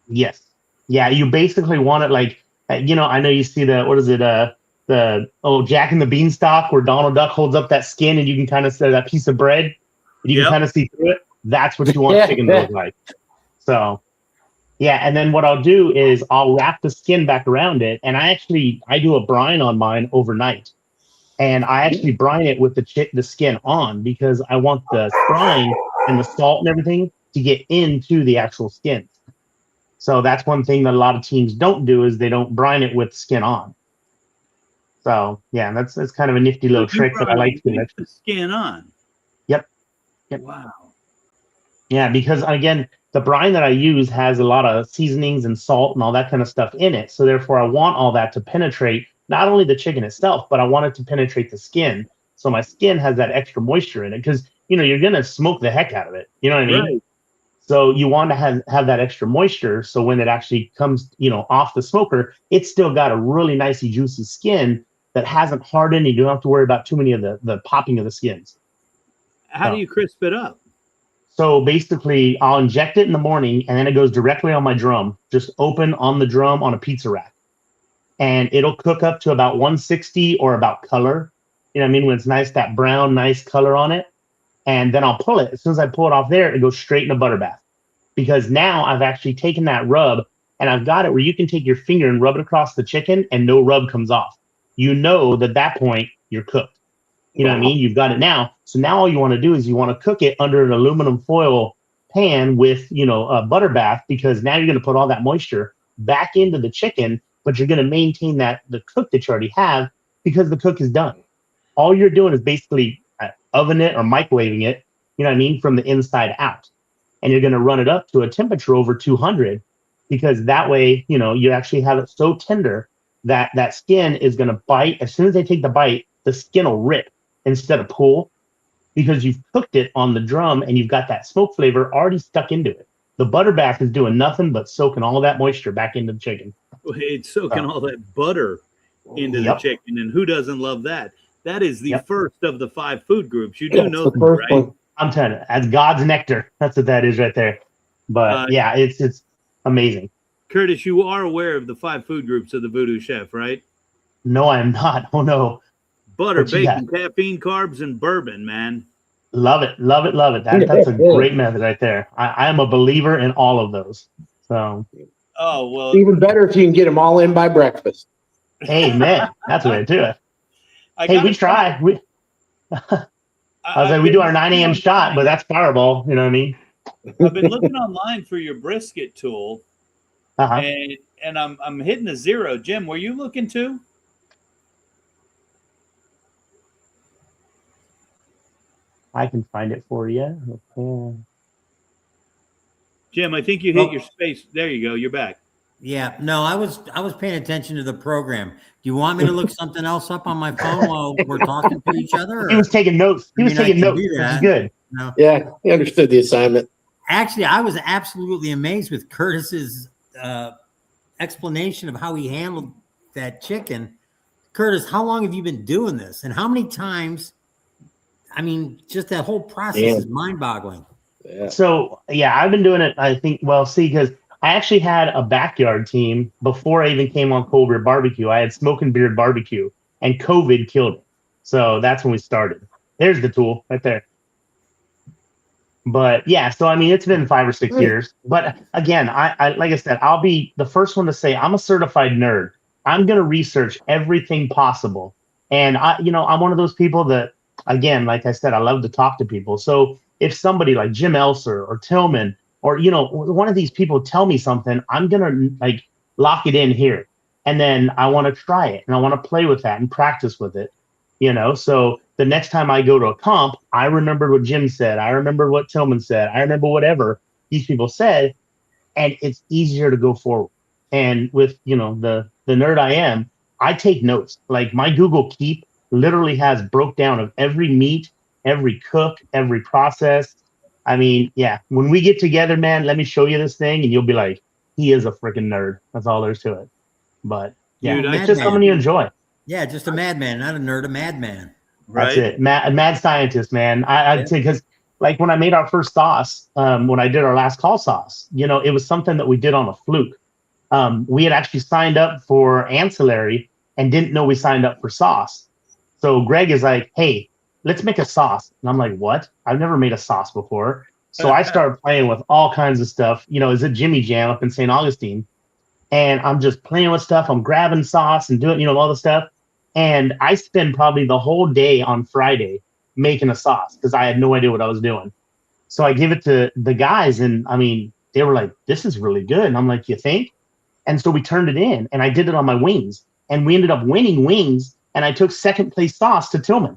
Yes. Yeah, you basically want it like, I know you see the Jack and the Beanstalk where Donald Duck holds up that skin and you can kind of see that piece of bread. You can kind of see through it. That's what you want chicken to look like. So, yeah. And then what I'll do is I'll wrap the skin back around it. And I do a brine on mine overnight. And I actually brine it with the skin on because I want the brine and the salt and everything to get into the actual skin. So that's one thing that a lot of teams don't do is they don't brine it with skin on. So, yeah, that's kind of a nifty little trick that I like to do. The skin on. Yep. Wow. Yeah, because again, the brine that I use has a lot of seasonings and salt and all that kind of stuff in it. So therefore, I want all that to penetrate not only the chicken itself, but I want it to penetrate the skin. So my skin has that extra moisture in it because, you're going to smoke the heck out of it. You know what I mean? Right. So you want to have that extra moisture. So when it actually comes, off the smoker, it's still got a really nicey, juicy skin that hasn't hardened. You don't have to worry about too many of the popping of the skins. How do you crisp it up? So basically, I'll inject it in the morning, and then it goes directly on my drum, just open on the drum on a pizza rack. And it'll cook up to about 160 or about color. You know what I mean? When it's nice, that brown, nice color on it. And then I'll pull it. As soon as I pull it off there, it goes straight in a butter bath. Because now I've actually taken that rub, and I've got it where you can take your finger and rub it across the chicken, and no rub comes off. You know that at that point, you're cooked. You know what I mean? You've got it now. So now all you want to do is you want to cook it under an aluminum foil pan with, a butter bath, because now you're going to put all that moisture back into the chicken, but you're going to maintain the cook that you already have, because the cook is done. All you're doing is basically oven it or microwaving it, you know what I mean, from the inside out. And you're going to run it up to a temperature over 200, because that way, you actually have it so tender that that skin is going to bite. As soon as they take the bite, the skin will rip instead of pull, because you've cooked it on the drum and you've got that smoke flavor already stuck into it. The butter bath is doing nothing but soaking all of that moisture back into the chicken. It's soaking all that butter into the chicken, and who doesn't love that? That is the first of the 5 food groups. You do know that, right? One. I'm telling you, that's God's nectar. That's what that is right there. But it's amazing. Curtis, you are aware of the 5 food groups of the VooDoo Chef, right? No, I'm not. Oh no. Butter, bacon, caffeine, carbs, and bourbon, man. Love it. Love it. Love it. That's a great method right there. I am a believer in all of those. So. Oh, well. Even better if you can get them all in by breakfast. Hey, man. That's the way to do it. We try. We do our 9 a.m. shot, but that's Fireball. You know what I mean? I've been looking online for your brisket tool, and I'm hitting a 0. Jim, were you looking too? I can find it for you. Okay. Jim, I think you hit your space. There you go. You're back. Yeah, no, I was paying attention to the program. Do you want me to look something else up on my phone while we're talking to each other? He was taking notes. He was taking notes. That's good. No. Yeah, he understood the assignment. Actually, I was absolutely amazed with Curtis's explanation of how he handled that chicken. Curtis, how long have you been doing this? And how many times? I mean, just that whole process is mind-boggling. Yeah. So, I've been doing it, I think, because I actually had a backyard team before I even came on Cold Beer Barbecue. I had Smoke and Beard Barbecue, and COVID killed it. So that's when we started. There's the tool right there. But so I mean, it's been 5 or 6 years. But again, I like I said, I'll be the first one to say I'm a certified nerd. I'm gonna research everything possible, and I'm one of those people that, again, like I said, I love to talk to people. So if somebody like Jim Elser or Tillman, or, one of these people tell me something, I'm going to lock it in here. And then I want to try it, and I want to play with that and practice with it, So the next time I go to a comp, I remember what Jim said. I remember what Tillman said. I remember whatever these people said, and it's easier to go forward. And with, the nerd I am, I take notes. Like my Google Keep literally has broke down of every meat, every cook, every process. I mean, when we get together, man, let me show you this thing, and you'll be like, he is a freaking nerd. That's all there is to it. But Dude, it's just something you enjoy. Yeah, just a madman, not a nerd, a madman. Right. That's it. Mad scientist, man. I'd say, because like when I made our first sauce, when I did our last call sauce, it was something that we did on a fluke. We had actually signed up for ancillary and didn't know we signed up for sauce. So Greg is like, hey, let's make a sauce. And I'm like, what? I've never made a sauce before. So I started playing with all kinds of stuff. Is a Jimmy Jam up in St. Augustine. And I'm just playing with stuff. I'm grabbing sauce and doing, all the stuff. And I spend probably the whole day on Friday making a sauce because I had no idea what I was doing. So I give it to the guys, and I mean, they were like, this is really good. And I'm like, you think? And so we turned it in, and I did it on my wings. And we ended up winning wings, and I took second place sauce to Tillman.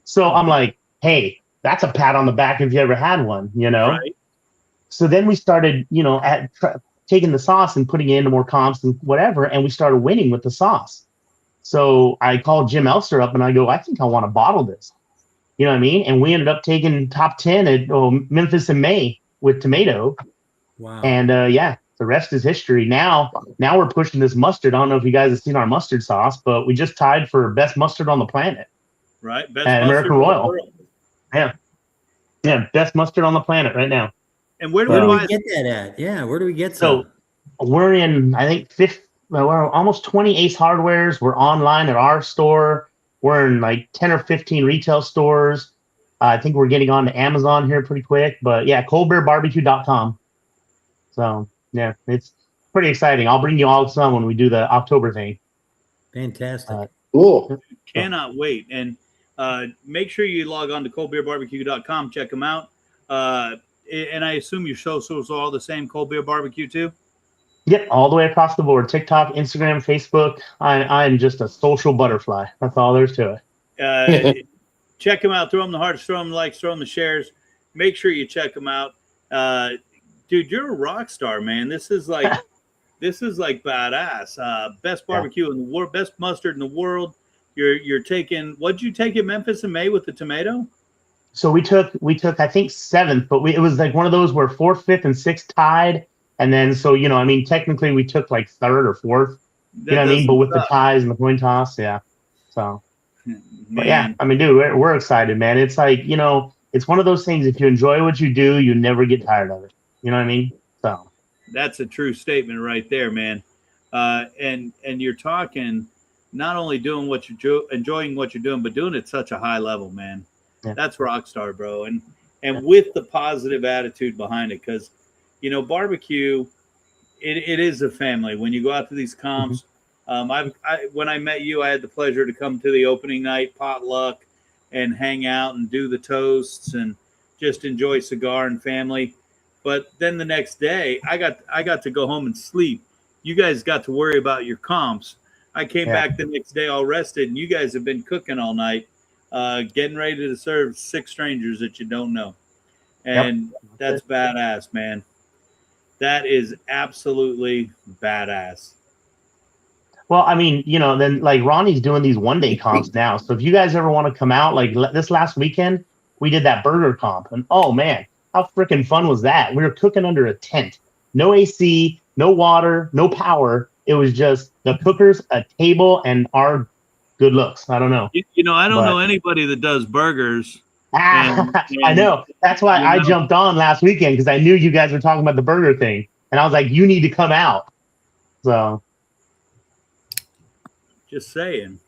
So I'm like, hey, that's a pat on the back if you ever had one, Right. So then we started, taking the sauce and putting it into more comps and whatever, and we started winning with the sauce. So I called Jim Elster up, and I go, I think I want to bottle this. You know what I mean? And we ended up taking top 10 at Memphis in May with tomato. Wow. And the rest is history. Now we're pushing this mustard. I don't know if you guys have seen our mustard sauce, but we just tied for best mustard on the planet. Right. Best American Royal. Yeah. Yeah, best mustard on the planet right now. And where do Where do we we buy? get that at? Yeah, where do we get So some? we're in, I think, we're almost 20 Ace Hardwares. We're online at our store. We're in like 10 or 15 retail stores. I think we're getting on to Amazon here pretty quick. But yeah, coldbearbarbecue.com. So yeah, it's pretty exciting. I'll bring you all some when we do the October thing. Fantastic. Cool. Cannot wait. And make sure you log on to coldbearbarbecue.com. Check them out. And I assume your socials are all the same, Cold Beer Barbecue too? Yep, all the way across the board. TikTok, Instagram, Facebook. I'm just a social butterfly. That's all there's to it. Check them out. Throw them the hearts, throw them the likes, throw them the shares. Make sure you check them out. Dude, you're a rock star, man. This is like badass. Best barbecue in the world, best mustard in the world. You're taking, what'd you take at Memphis in May with the tomato? So we took I think 7th, but it was like one of those where 4th, 5th, and 6th tied. And then so technically we took like 3rd or 4th. You know what I mean? But with the ties and the coin toss, yeah. So but yeah, I mean, dude, we're excited, man. It's like, it's one of those things. If you enjoy what you do, you never get tired of it. You know what I mean? So that's a true statement right there, man. And you're talking not only doing what you're enjoying what you're doing, but doing it at such a high level, man. Yeah. That's rock star, bro. And with the positive attitude behind it, because barbecue, it is a family. When you go out to these comps, when I met you, I had the pleasure to come to the opening night potluck and hang out and do the toasts and just enjoy cigar and family. But then the next day, I got to go home and sleep. You guys got to worry about your comps. I came back the next day all rested, and you guys have been cooking all night, getting ready to serve 6 strangers that you don't know. And that's badass, man. That is absolutely badass. Well, I mean, then like Ronnie's doing these one-day comps now. So if you guys ever want to come out, like this last weekend, we did that burger comp. And oh, man, how freaking fun was that? We were cooking under a tent. No AC, no water, no power. It was just the cookers, a table, and our good looks. I don't know. I don't know anybody that does burgers. I know. That's why I jumped on last weekend, because I knew you guys were talking about the burger thing. And I was like, you need to come out. So. Just saying.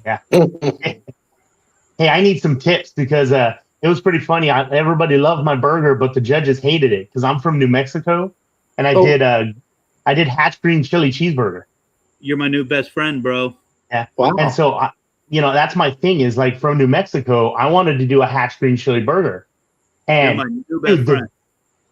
Yeah. Hey, I need some tips, because it was pretty funny. Everybody loved my burger, but the judges hated it because I'm from New Mexico, and I did hatch green chili cheeseburger. You're my new best friend, bro. Yeah. Wow. And so that's my thing, is like from New Mexico, I wanted to do a hatch green chili burger, and you're my new best friend.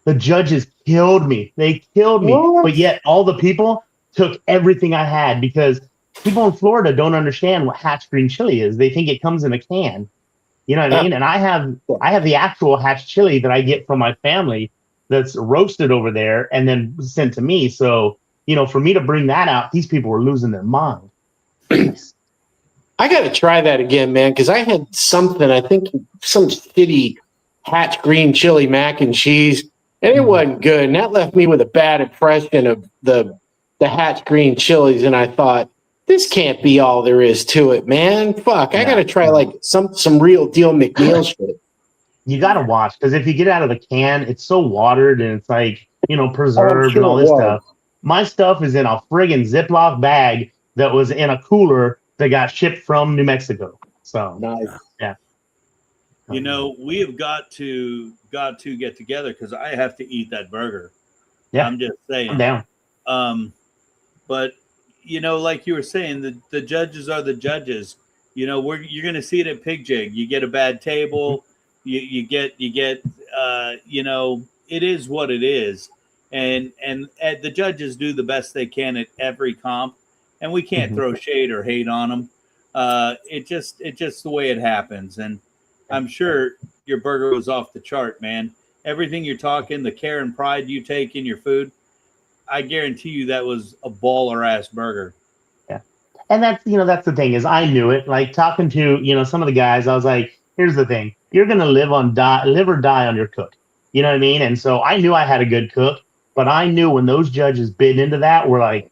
The judges killed me. They killed me, but yet all the people took everything I had, because people in Florida don't understand what hatch green chili is. They think it comes in a can. You know what I mean? And I have the actual hatch chili that I get from my family that's roasted over there and then sent to me. So, for me to bring that out, these people were losing their mind. I got to try that again, man, because I had something, I think some shitty hatch green chili mac and cheese, and it wasn't good. And that left me with a bad impression of the hatch green chilies. And I thought, this can't be all there is to it, man. Fuck, I got to try like some real deal McNeil shit. You got to watch, because if you get out of the can, it's so watered and it's like, preserved and all this stuff. My stuff is in a friggin' Ziploc bag that was in a cooler that got shipped from New Mexico. So nice. Yeah. We have got to get together, because I have to eat that burger. Yeah. I'm just saying. I'm down. But like you were saying, the judges are the judges. You're going to see it at Pig Jig. You get a bad table. You get. It is what it is, and the judges do the best they can at every comp, and we can't throw shade or hate on them. It's just the way it happens, and I'm sure your burger was off the chart, man. Everything you're talking, the care and pride you take in your food, I guarantee you that was a baller ass burger. Yeah. And that's the thing, is I knew it. Like talking to, some of the guys, I was like, here's the thing. You're going to live or die on your cook. You know what I mean? And so I knew I had a good cook, but I knew when those judges bid into that, we're like,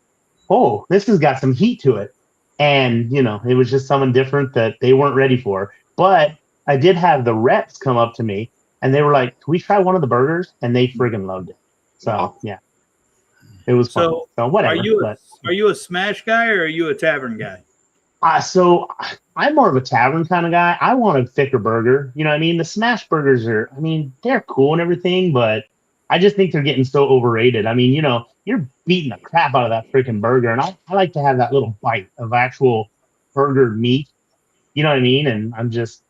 oh, this has got some heat to it. And, it was just something different that they weren't ready for. But I did have the reps come up to me and they were like, "Can we try one of the burgers?" And they friggin' loved it. So yeah, it was fun. So whatever. Are you a smash guy or are you a tavern guy? So I'm more of a tavern kind of guy. I want a thicker burger. You know what I mean? The smash burgers are, I mean, they're cool and everything, but I just think they're getting so overrated. I mean, you know, you're beating the crap out of that freaking burger, and I like to have that little bite of actual burger meat. You know what I mean? And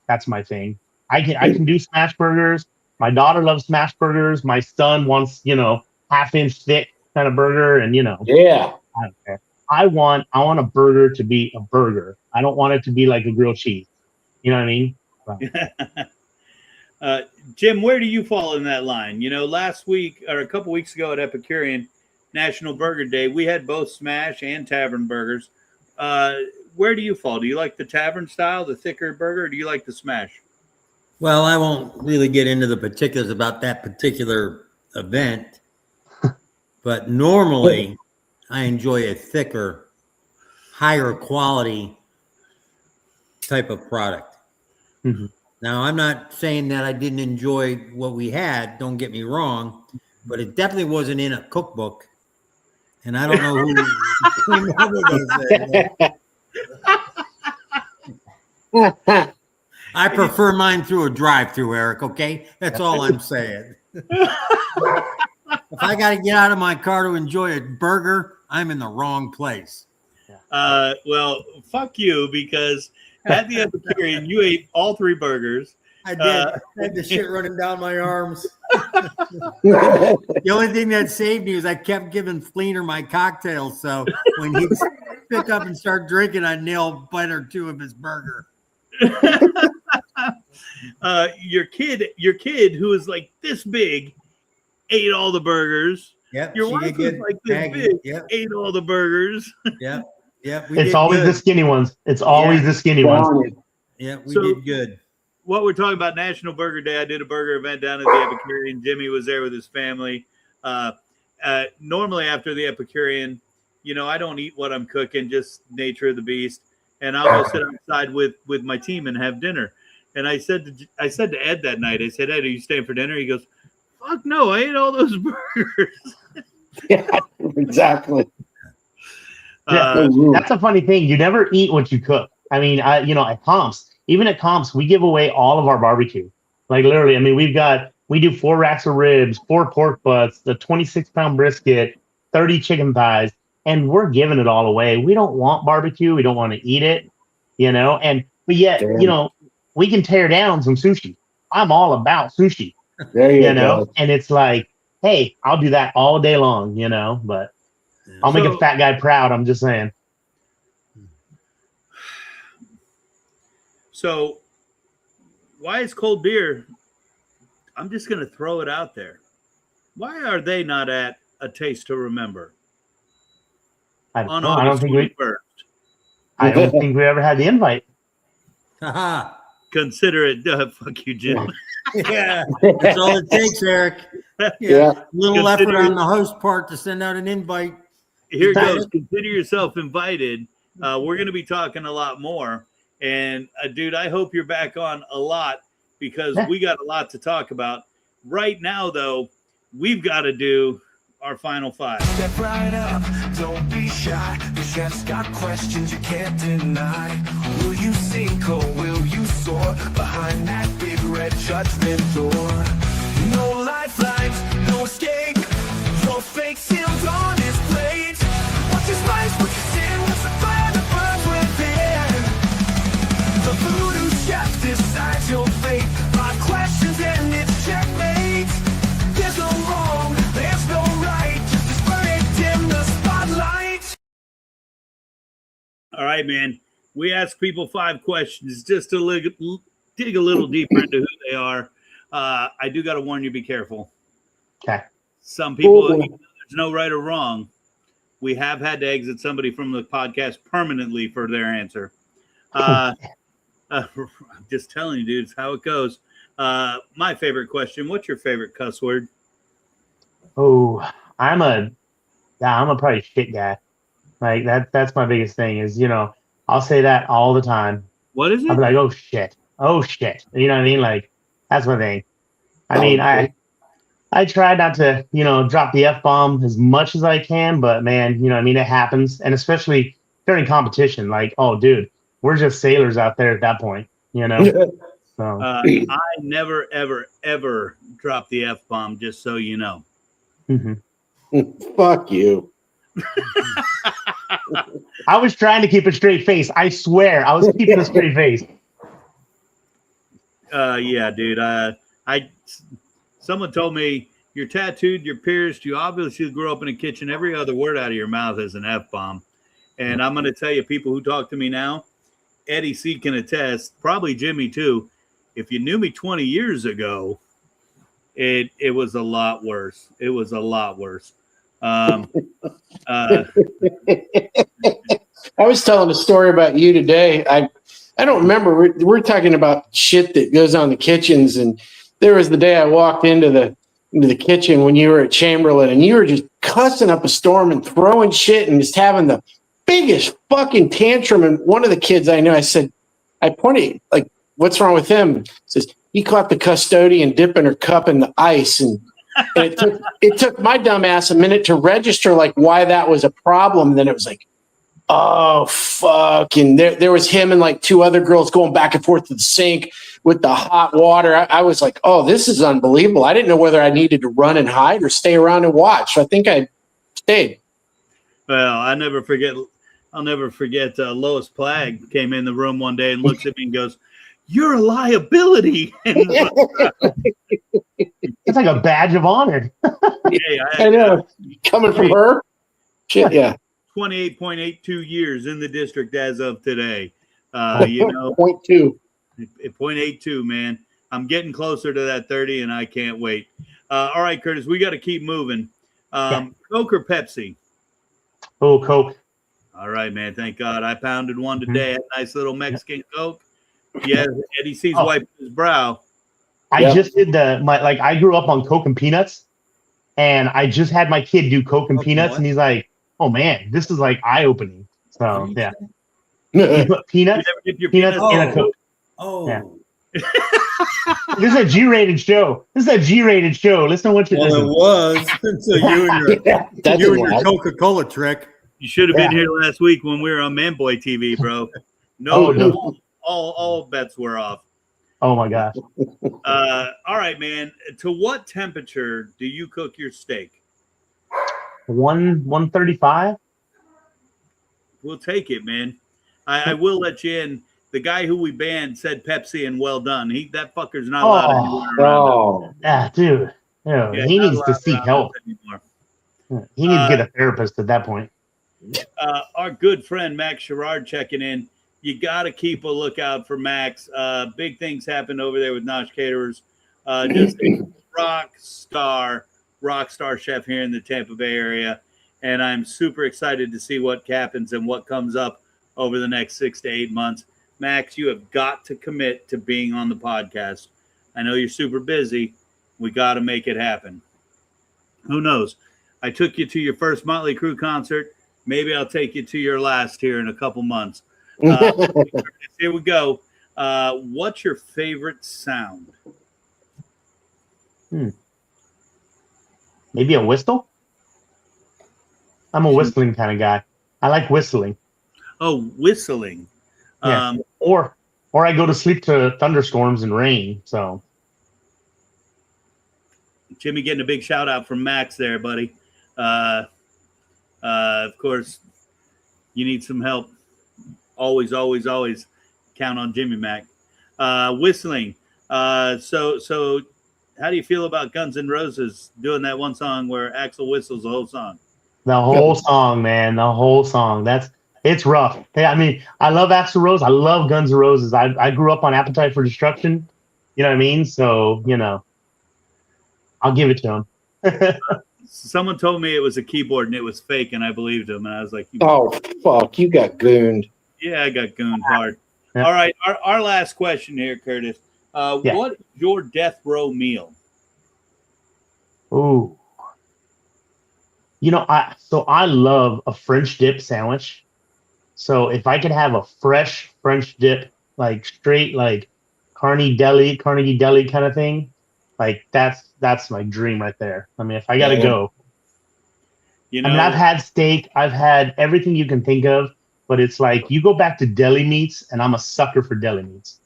that's my thing. I can do smash burgers. My daughter loves smash burgers. My son wants, you know, half-inch thick kind of burger, and you know, Yeah. I don't care. I want a burger to be a burger. I don't want it to be like a grilled cheese. You know what I mean? Jim, where do you fall in that line? You know, last week or a couple weeks ago at Epicurean National Burger Day, we had both smash and tavern burgers. Where do you fall? Do you like the tavern style, the thicker burger, or do you like the smash? Well, I won't really get into the particulars about that particular event, but normally I enjoy a thicker, higher quality type of product. Mm-hmm. Now, I'm not saying that I didn't enjoy what we had, don't get me wrong, but it definitely wasn't in a cookbook. And I don't know who came up with those. I prefer mine through a drive-through, Eric, okay? That's all I'm saying. If I got to get out of my car to enjoy a burger, I'm in the wrong place. Well, fuck you, because at the Epicurean, you ate all 3 burgers. I did. I had the shit running down my arms. The only thing that saved me was I kept giving Fleener my cocktails. So when he'd pick up and start drinking, I'd nail a bite or 2 of his burger. Your kid who is like this big ate all the burgers. Yep. Your wife was like this big, ate all the burgers. Yep. Yep. It's always the skinny ones. It's always the skinny ones. Yeah, we did good. What we're talking about, National Burger Day. I did a burger event down at the Epicurean. Jimmy was there with his family. Normally after the Epicurean, you know, I don't eat what I'm cooking, just nature of the beast. And I'll go sit outside with my team and have dinner. And I said to Ed that night, I said, Ed, are you staying for dinner? He goes, fuck no, I ate all those burgers. Yeah, exactly. That's a funny thing. You never eat what you cook. I mean, you know, at comps, we give away all of our barbecue. Like literally, I mean, we do 4 racks of ribs, 4 pork butts, the 26-pound brisket, 30 chicken thighs, and we're giving it all away. We don't want barbecue. We don't want to eat it, you know, but yet, you know, we can tear down some sushi. I'm all about sushi, there you know, go. and it's like, hey, I'll do that all day long, you know, but I'll make a fat guy proud. I'm just saying. So why is cold beer? I'm just going to throw it out there. Why are they not at a Taste to Remember? I don't think we ever had the invite. Haha. Consider it. Fuck you, Jim. Yeah, that's all it takes, Eric. Yeah. Little effort on the host part to send out an invite. Here it goes. Consider yourself invited. We're going to be talking a lot more. And dude, I hope you're back on a lot because we got a lot to talk about. Right now, though, we've got to do our final 5. Step right up, don't be shy. The chef's got questions you can't deny. Will you sink or will you soar behind that big red judgment door? No lifelines, no escape. Your fate sealed on his plate. Watch his spice, what you sin, what's the fire that burns within? The VooDoo chef decides your fate. 5 questions and it's checkmate. There's no wrong, there's no right. Just as verdict in the spotlight. All right, man. We ask people 5 questions just to dig a little deeper into who they are. I do got to warn you, be careful. Okay. Some people, even though there's no right or wrong, we have had to exit somebody from the podcast permanently for their answer. I'm just telling you, dude, it's how it goes. My favorite question, what's your favorite cuss word? Oh, I'm a probably shit guy. Like that's my biggest thing is, you know, I'll say that all the time. What is it? I'll be like, oh shit. You know what I mean? Like, that's my thing. I mean, Okay. I try not to, drop the F-bomb as much as I can, but man, it happens. And especially during competition, like, oh, dude, we're just sailors out there at that point, So I never, ever, ever drop the F bomb, just so you know. mhm. Fuck you. I was trying to keep a straight face. I swear, I was keeping a straight face. Yeah, dude. Someone told me you're tattooed, you're pierced, you obviously grew up in a kitchen. Every other word out of your mouth is an F bomb. And I'm going to tell you, people who talk to me now, Eddie C can attest, probably Jimmy too. If you knew me 20 years ago, it was a lot worse. It was a lot worse. I was telling a story about you today. I don't remember. We're talking about shit that goes on in the kitchens, and there was the day I walked into the kitchen when you were at Chamberlain, and you were just cussing up a storm and throwing shit and just having the biggest fucking tantrum. And one of the kids I knew, I pointed, like, what's wrong with him? He says, he caught the custodian dipping her cup in the ice. And it took my dumb ass a minute to register, like, why that was a problem. And then it was like, oh, fuck. And there was him and like two other girls going back and forth to the sink with the hot water. I was like, oh, this is unbelievable. I didn't know whether I needed to run and hide or stay around and watch. So I think I stayed. Well, I'll never forget Lois Plagg came in the room one day and looks at me and goes, "You're a liability." It's like a badge of honor. Yeah, I know. Coming from her? Shit, yeah. 28.82 years in the district as of today. 0.2. 0.82, man. I'm getting closer to that 30, and I can't wait. All right, Curtis, we got to keep moving. Coke or Pepsi? Oh, Coke. All right, man. Thank God. I pounded one today. A nice little Mexican Coke. Yeah, Eddie C's wiping his brow. I just did I grew up on Coke and peanuts, and I just had my kid do Coke and peanuts, and he's like, oh man, this is like eye-opening. So yeah. You put peanuts in a Coke. Oh. Yeah. This is a G-rated show. Listen to what you're Well, it was. So you and your Coca-Cola trick. You should have been here last week when we were on Manboy TV, bro. No. All bets were off. Oh my gosh. All right, man. To what temperature do you cook your steak? 135. We'll take it, man. I will let you in. The guy who we banned said Pepsi and well done. That fucker's not allowed anywhere around. Yeah, dude. Yeah, he needs to seek help. He needs to get a therapist at that point. Our good friend Max Sherrard checking in. You got to keep a lookout for Max. Big things happened over there with Nosh Caterers. Just a rock star chef here in the Tampa Bay area. And I'm super excited to see what happens and what comes up over the next 6 to 8 months. Max, you have got to commit to being on the podcast. I know you're super busy. We got to make it happen. Who knows? I took you to your first Motley Crue concert. Maybe I'll take you to your last here in a couple months. Here we go. What's your favorite sound? Maybe a whistle? I'm a whistling kind of guy. I like whistling. Oh, whistling. Yeah. Or I go to sleep to thunderstorms and rain. So Jimmy getting a big shout out from Max there, buddy. Of course, you need some help. Always count on Jimmy Mac. Whistling. So how do you feel about Guns N' Roses doing that one song where Axl whistles the whole song? The whole song, man. The whole song. It's rough. I mean, I love Axl Rose. I love Guns N' Roses. I grew up on Appetite for Destruction. You know what I mean? So, I'll give it to him. Someone told me it was a keyboard and it was fake, and I believed him. And I was like, oh, fuck. You got gooned. Yeah, I got gooned hard. Yeah. All right. Our last question here, Curtis. What is your death row meal? Ooh. I love a French dip sandwich. So if I could have a fresh French dip, like straight, like Carnegie Deli kind of thing, Like that's my dream right there. I mean, if I gotta go, You I know, mean, I've had steak, I've had everything you can think of, but it's like you go back to deli meats, and I'm a sucker for deli meats.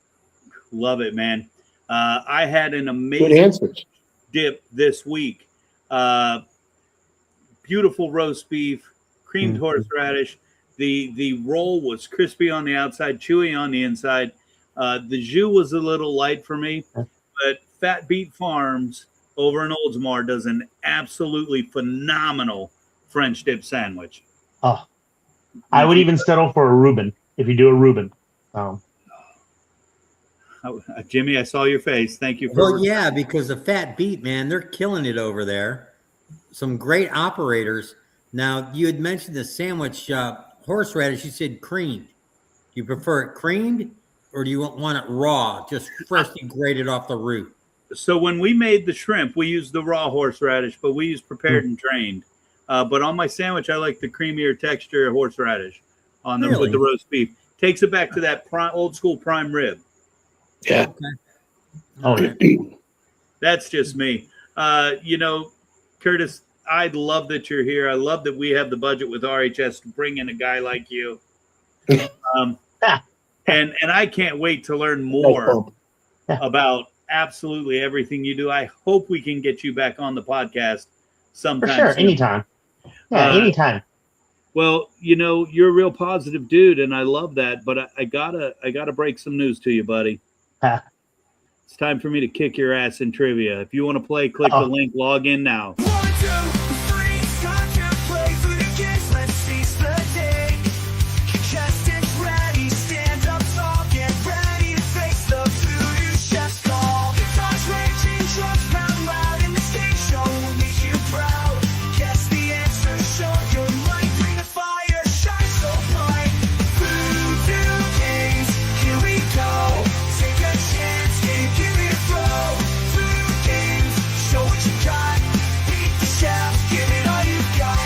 love it, man. I had an Good amazing answers. dip this week. Beautiful roast beef, creamed horseradish. The roll was crispy on the outside, chewy on the inside. The jus was a little light for me, but Fat Beat Farms over in Oldsmar does an absolutely phenomenal French dip sandwich. Oh, I would even settle for a Reuben if you do a Reuben. Jimmy, I saw your face. Thank you for. Well, yeah, because the Fat Beat, man, they're killing it over there. Some great operators. Now, you had mentioned the sandwich horseradish. You said creamed. Do you prefer it creamed, or do you want it raw, just freshly grated off the root? So when we made the shrimp, we used the raw horseradish, but we used prepared and drained. But on my sandwich, I like the creamier texture of horseradish on them with the roast beef. Takes it back to that old school prime rib. Yeah. Okay. Oh, yeah. That's just me. You know, Curtis, I love that you're here. I love that we have the budget with RHS to bring in a guy like you. And I can't wait to learn more about absolutely everything you do. I hope we can get you back on the podcast sometime. For sure, soon. anytime. Yeah, anytime. Well, you know, you're a real positive dude, and I love that. But I gotta break some news to you, buddy. It's time for me to kick your ass in trivia. If you want to play, click the link. Log in now. 1, 2, 3, time to play VooDoo Games. Let's seize the day. Contestants ready, stand up tall, get ready to face the VooDoo chef's call. Guitars raging, drums pound loud in the stage show will make you proud. Guess the answer, show your might, bring the fire, shine so bright. VooDoo Games, here we go. Take a chance, give it a throw. VooDoo Games, show what you got. Beat the chef, give it all you got.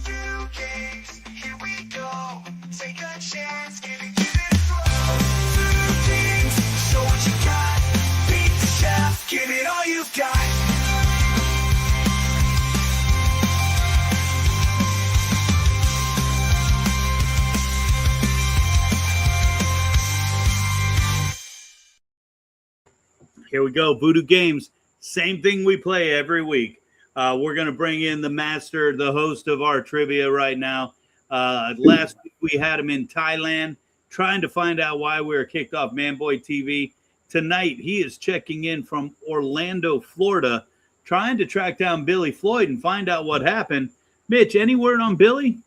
VooDoo Games, here we go. Take a chance, give it a throw. VooDoo Games, show what you got. Beat the chef, give it all you've got. Here we go. VooDoo Games. Same thing we play every week. We're going to bring in the master, the host of our trivia right now. Last week we had him in Thailand trying to find out why we were kicked off Manboy TV. Tonight he is checking in from Orlando, Florida, trying to track down Billy Floyd and find out what happened. Mitch, any word on Billy?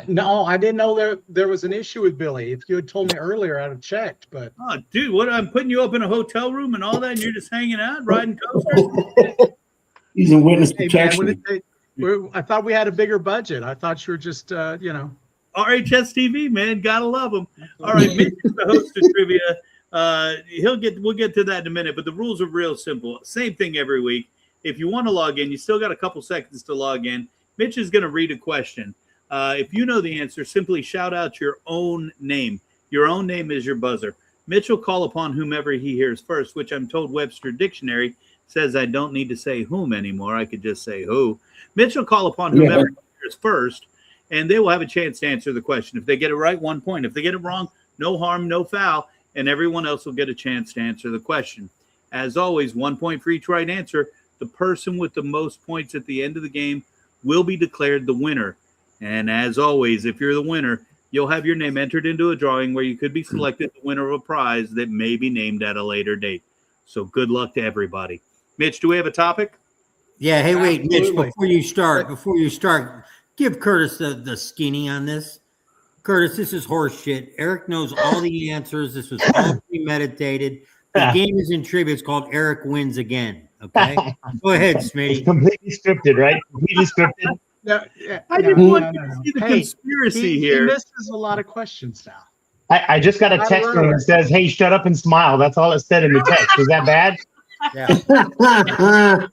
No, I didn't know there was an issue with Billy. If you had told me earlier, I'd have checked. But Oh, dude, what? I'm putting you up in a hotel room and all that, and you're just hanging out, riding coasters? He's in witness hey, man, protection. I thought we had a bigger budget. I thought you were just, RHS TV, man, gotta love them. All right, Mitch is the host of trivia. We'll get to that in a minute, but the rules are real simple. Same thing every week. If you want to log in, you still got a couple seconds to log in. Mitch is going to read a question. If you know the answer, simply shout out your own name. Your own name is your buzzer. Mitch will call upon whomever he hears first, which I'm told Webster Dictionary says I don't need to say whom anymore. I could just say who. Mitch will call upon whomever he hears first, and they will have a chance to answer the question. If they get it right, 1 point. If they get it wrong, no harm, no foul, and everyone else will get a chance to answer the question. As always, 1 point for each right answer. The person with the most points at the end of the game will be declared the winner. And as always, if you're the winner, you'll have your name entered into a drawing where you could be selected the winner of a prize that may be named at a later date. So good luck to everybody. Mitch, do we have a topic? Yeah. Hey, wait, Mitch, Absolutely. before you start, give Curtis the skinny on this. Curtis, this is horse shit. Eric knows all the answers. This was all premeditated. The game is in trivia. It's called Eric Wins Again. Okay. Go ahead, It's Smitty. completely scripted, right? Completely scripted. I didn't want you to see the conspiracy he here. misses a lot of questions now. I just got a text from him that says, "Hey, shut up and smile." That's all it said in the text. Is that bad? Yeah.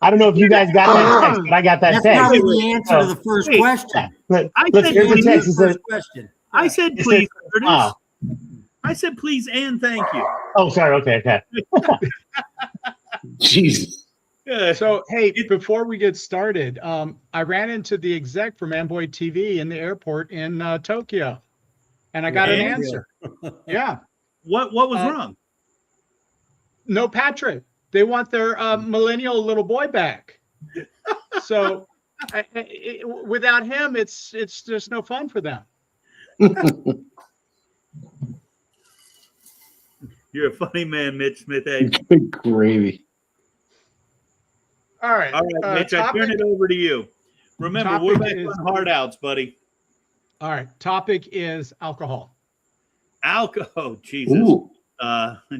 I don't know if you guys got that text, but I got that That's text. probably the answer to the first Wait. question. Look, I look, said here's the please. text. It says, First question. I said It please, says, Curtis. "Wow." I said please and thank you. Oh, sorry. Okay. Jesus. Yeah. So, hey, before we get started, I ran into the exec from Amboy TV in the airport in Tokyo, and I got an And? answer. Yeah, What was Uh, wrong? no Patrick. They want their millennial little boy back. So, without him, it's just no fun for them. You're a funny man, Mitch Smith. Hey. Good gravy. All right. All right, Mitch, I turn it over to you. Remember, we're back topic is- on hard outs, buddy. All right. Topic is alcohol. Alcohol. Oh, Jesus. Ooh.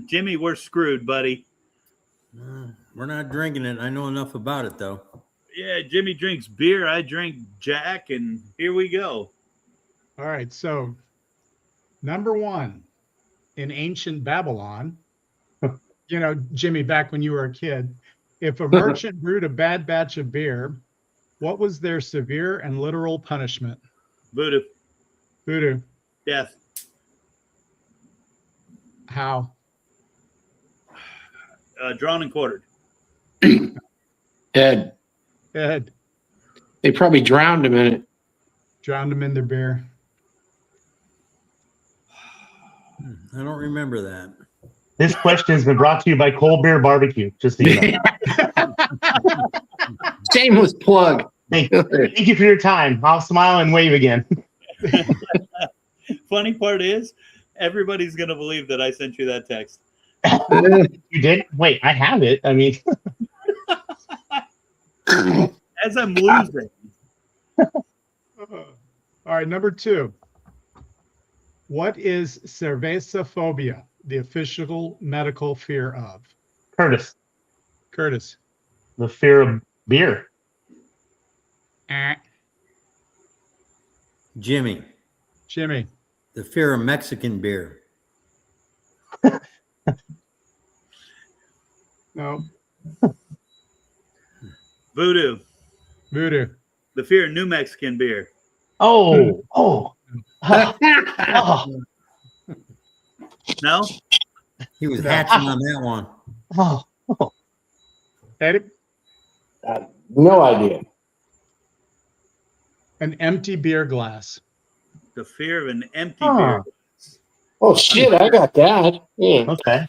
Jimmy, we're screwed, buddy. We're not drinking it. I know enough about it, though. Yeah, Jimmy drinks beer. I drink Jack, and here we go. All right. So, number one, in ancient Babylon, Jimmy, back when you were a kid, if a merchant brewed a bad batch of beer, what was their severe and literal punishment? VooDoo. VooDoo. Death. How? Drawn and quartered. Ed, Ed, they probably drowned him in it. drowned them in their beer. I don't remember that. This question has been brought to you by Cold Beer Barbecue. Just so you know. Shameless plug. Thank you for your time. I'll smile and wave again. Funny part is, everybody's going to believe that I sent you that text. You did? Wait, I have it. I mean, As I'm losing. All right, number two. What is cervezophobia, the official medical fear of? Curtis, Curtis. the fear of beer. Jimmy, Jimmy. the fear of Mexican beer. No. VooDoo. VooDoo. The fear of New Mexican beer. Oh. No? He was hatching on that one. Oh. Eddie? No idea. An empty beer glass. The fear of an empty Huh. beer. Oh shit, I got that. Yeah. Okay.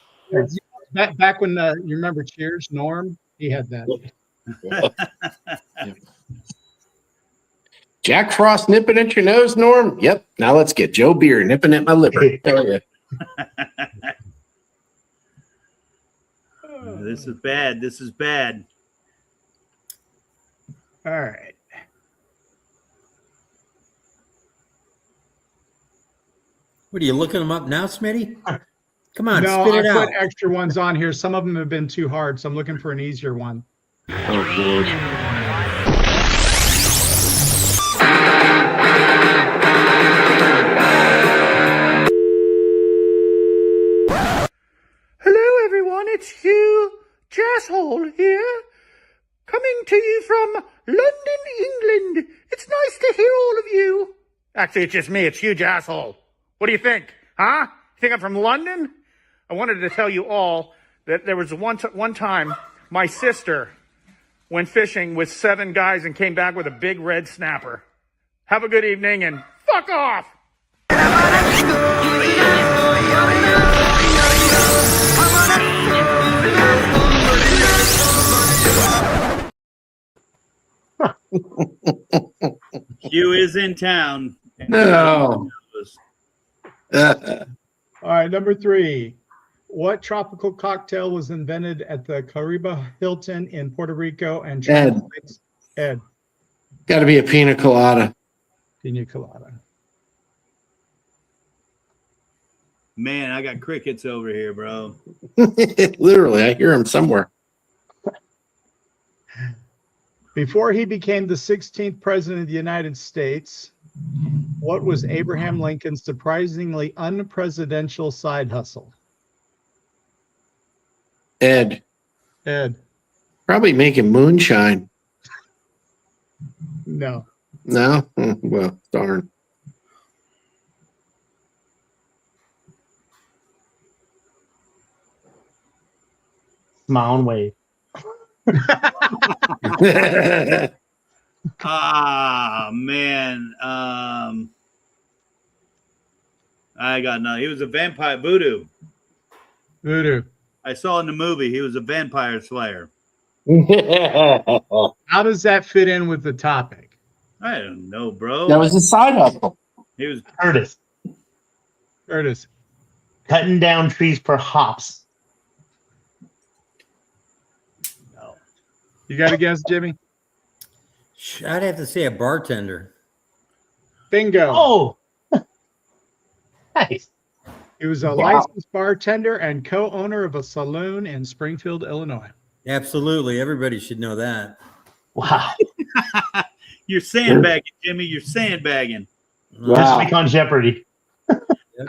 Back when you remember Cheers, Norm, he had that. Jack Frost nipping at your nose, Norm? Yep. Now let's get Joe Beer nipping at my liver. Hell yeah. This is bad. This is bad. All right. What are you looking them up now, Smitty? Come on, No, spit I it out. put extra ones on here. Some of them have been too hard, so I'm looking for an easier one. Oh, Lord. Hello, everyone. It's Hugh Jasshole here, coming to you from London, England. It's nice to hear all of you. Actually, it's just me. It's Hugh Jasshole. What do you think? Huh? You think I'm from London? I wanted to tell you all that there was one time my sister went fishing with 7 guys and came back with a big red snapper. Have a good evening and fuck off. Hugh is in town. No. All right, number 3. What tropical cocktail was invented at the Caribe Hilton in Puerto Rico and translates? Ed. Got to be a pina colada. Pina colada. Man, I got crickets over here, bro. Literally, I hear him somewhere. Before he became the 16th president of the United States, what was Abraham Lincoln's surprisingly unpresidential side hustle? Ed, Ed, probably making moonshine. no. No? Well, darn. Smile and wave. Ah, man. I got nothing. He was a vampire voodoo. Voodoo. I saw in the movie he was a vampire slayer. How does that fit in with the topic? I don't know, bro. That was a side hustle. He was Curtis. Curtis. Cutting down trees for hops. You got a guess, Jimmy? I'd have to say a bartender. Bingo. Oh, nice. He was a licensed bartender and co-owner of a saloon in Springfield, Illinois. Absolutely. Everybody should know that. Wow. You're sandbagging, Jimmy. You're sandbagging. This week on Jeopardy.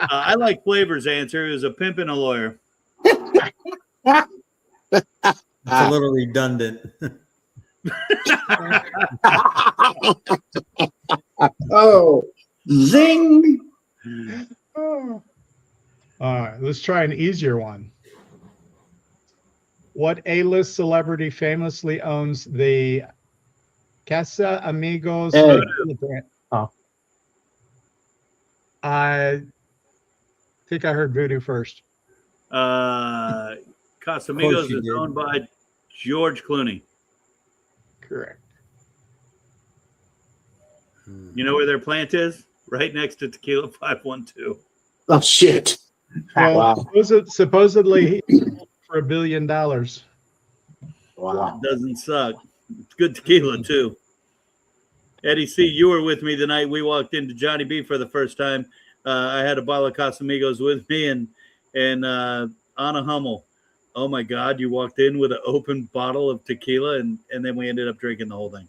I like Flavor's answer. He was a pimp and a lawyer. It's a little redundant. Oh, zing. All right, let's try an easier one. What A-list celebrity famously owns the Casa Amigos? Ed. Oh. I think I heard Voodoo first. Casamigos you is did. owned by George Clooney. Correct. You know where their plant is? Right next to Tequila 512. Oh, shit. Well, supposedly he sold for $1 billion. Wow. Doesn't suck. It's good tequila, too. Eddie C., you were with me the night we walked into Johnny B for the first time. I had a bottle of Casamigos with me and Anna Hummel. Oh, my God, you walked in with an open bottle of tequila, and then we ended up drinking the whole thing.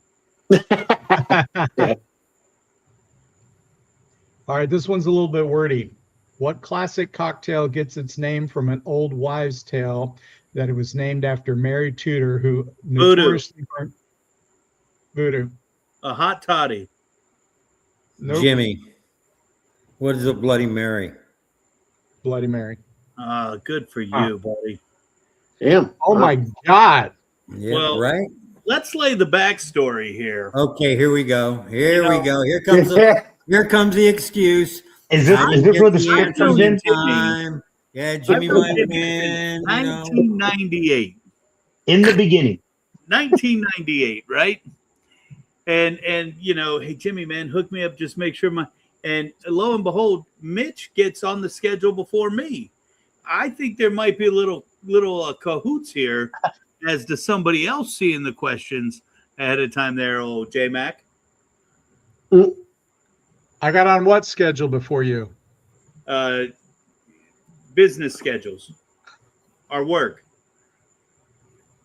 All right, this one's a little bit wordy. What classic cocktail gets its name from an old wives' tale that it was named after Mary Tudor, who notoriously burnt Voodoo? A hot toddy. Nope. Jimmy. What is a Bloody Mary? Bloody Mary. Good for you, buddy. Damn. Oh my God. Yeah, Well, right? Let's lay the backstory here. Okay, here we go. Here You we know- go. Here comes the excuse. Is this where the script comes in? Time. Yeah, Jimmy I wrote might Jimmy win. in You know. 1998. In the beginning. 1998, right? And you know, hey Jimmy, man, hook me up. Just make sure and lo and behold, Mitch gets on the schedule before me. I think there might be a little cahoots here as to somebody else seeing the questions ahead of time. There, old J Mac. I got on what schedule before you? Business schedules, our work.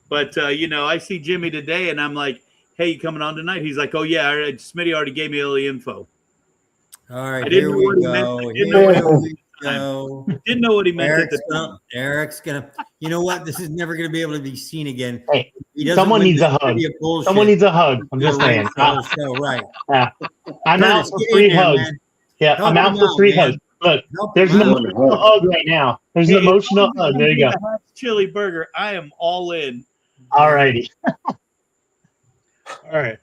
But you know, I see Jimmy today, and I'm like, "Hey, you coming on tonight?" He's like, "Oh yeah, Smitty already gave me all the info." All right, I didn't here know we what he go. meant. I didn't Here know what he we go. Didn't know what he meant at the time. Eric's gonna. You know what? This is never gonna be able to be seen again. Hey, He doesn't someone win needs this a hug. trivia bullshit. Someone needs a hug. I'm just saying. So, right. I'm out Curtis, for get free in there, hugs. man. Yeah, Help I'm out him for out, free man. hugs. Look, Help there's him an out. emotional hug right now. There's an emotional hug. There you go. Chili burger. I am all in. All righty. All right.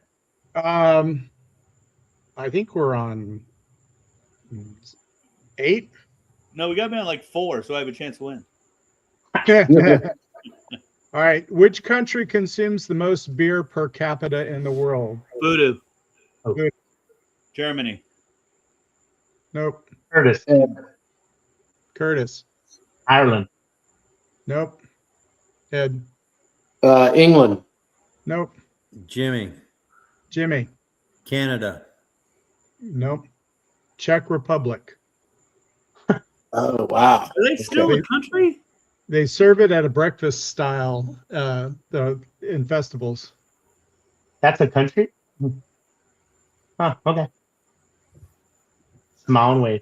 I think we're on 8. No, we got me on like 4, so I have a chance to win. All right. Which country consumes the most beer per capita in the world? Voodoo. Oh. Germany. Nope. Curtis. Curtis. Ireland. Nope. Ed. England. Nope. Jimmy, Jimmy. Canada. Nope. Czech Republic. Oh, wow. Are they still a country? They serve it at a breakfast style in festivals. That's a country? Huh, okay. Smile and wave.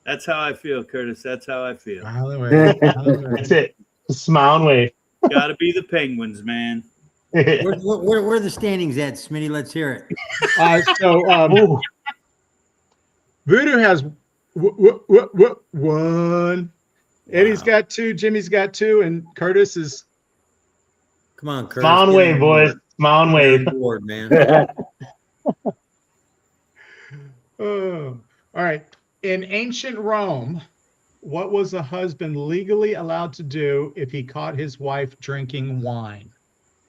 That's how I feel, Curtis. That's how I feel. By the way, That's it. Smile and wave. Got to be the Penguins, man. Where are the standings at, Smitty? Let's hear it. So VooDoo has one. Eddie's got 2, Jimmy's got 2, and Curtis is. Come on, Curtis. Smile and get wave, on boys. board. Smile and Get wave. on board, man. Oh, all right. In ancient Rome, what was a husband legally allowed to do if he caught his wife drinking wine?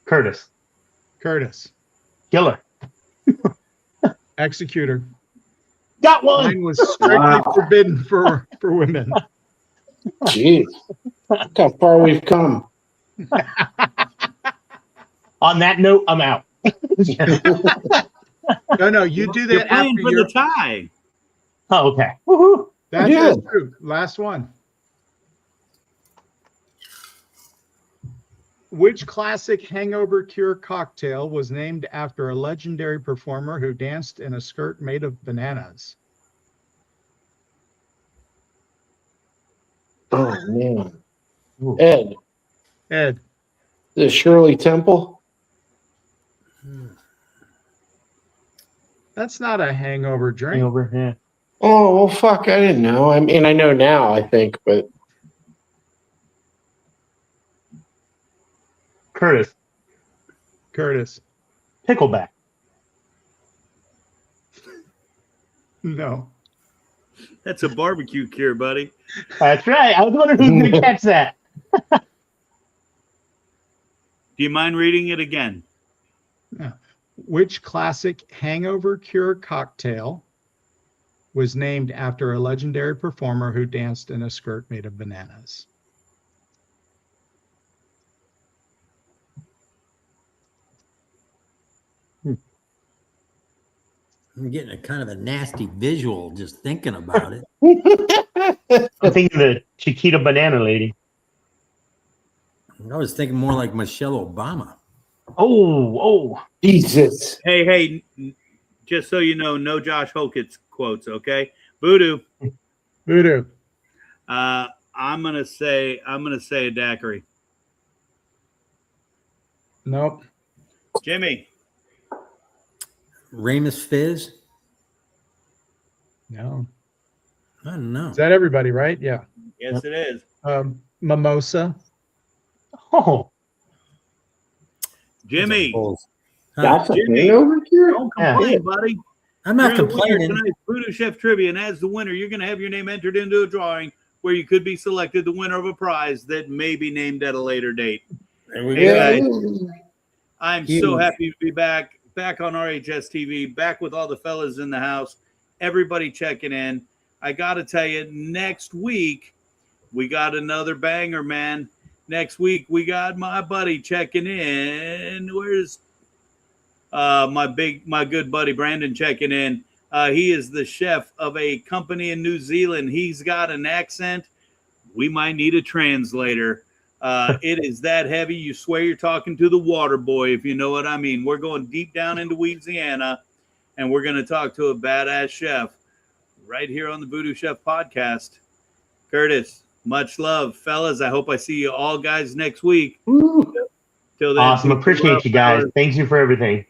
Curtis. Curtis, Killer. executor. Got one. Wine was strictly forbidden for women. Jeez. Look how far we've come. On that note, I'm out. No, you do You're that playing after for your. the tie. Oh, okay. Woohoo. That's Yeah. true. Last one. Which classic hangover cure cocktail was named after a legendary performer who danced in a skirt made of bananas? Oh, man. Ed, Ed, the Shirley Temple? that's not a hangover drink. Over here. Oh, well, fuck. I didn't know. I mean, I know now, I think, but Curtis. Curtis, Pickleback. no. That's a barbecue cure, buddy. That's right. I was wondering who's going to catch that. Do you mind reading it again? Which classic hangover cure cocktail was named after a legendary performer who danced in a skirt made of bananas? I'm getting a kind of a nasty visual just thinking about it. I'm thinking the Chiquita banana lady. I was thinking more like Michelle Obama. Oh. Jesus. Hey, just so you know, no Josh Hokitz quotes, okay? VooDoo. VooDoo. I'm gonna say a daiquiri. Nope. Jimmy. Ramus Fizz? No. I don't know. Is that everybody, right? Yeah. Yes, it is. Mimosa. Oh. Jimmy. That's a Jimmy. hangover cure? Don't complain, buddy. I'm not You're the winner complaining. tonight's VooDoo Chef Trivia, and as the winner, you're going to have your name entered into a drawing where you could be selected the winner of a prize that may be named at a later date. There we Hey, go. guys, I'm so Huge. happy to be back on RHS TV, back with all the fellas in the house, everybody checking in. I got to tell you, next week, we got another banger, man. Next week, we got my buddy checking in. Where's my good buddy Brandon checking in? He is the chef of a company in New Zealand. He's got an accent. We might need a translator. It is that heavy. You swear you're talking to the water boy, if you know what I mean. We're going deep down into Louisiana, and we're going to talk to a badass chef right here on the VooDoo Chef podcast. Curtis, much love. Fellas, I hope I see you all guys next week. Till then, Awesome. peace and Appreciate love, you guys. fellas. Thank you for everything.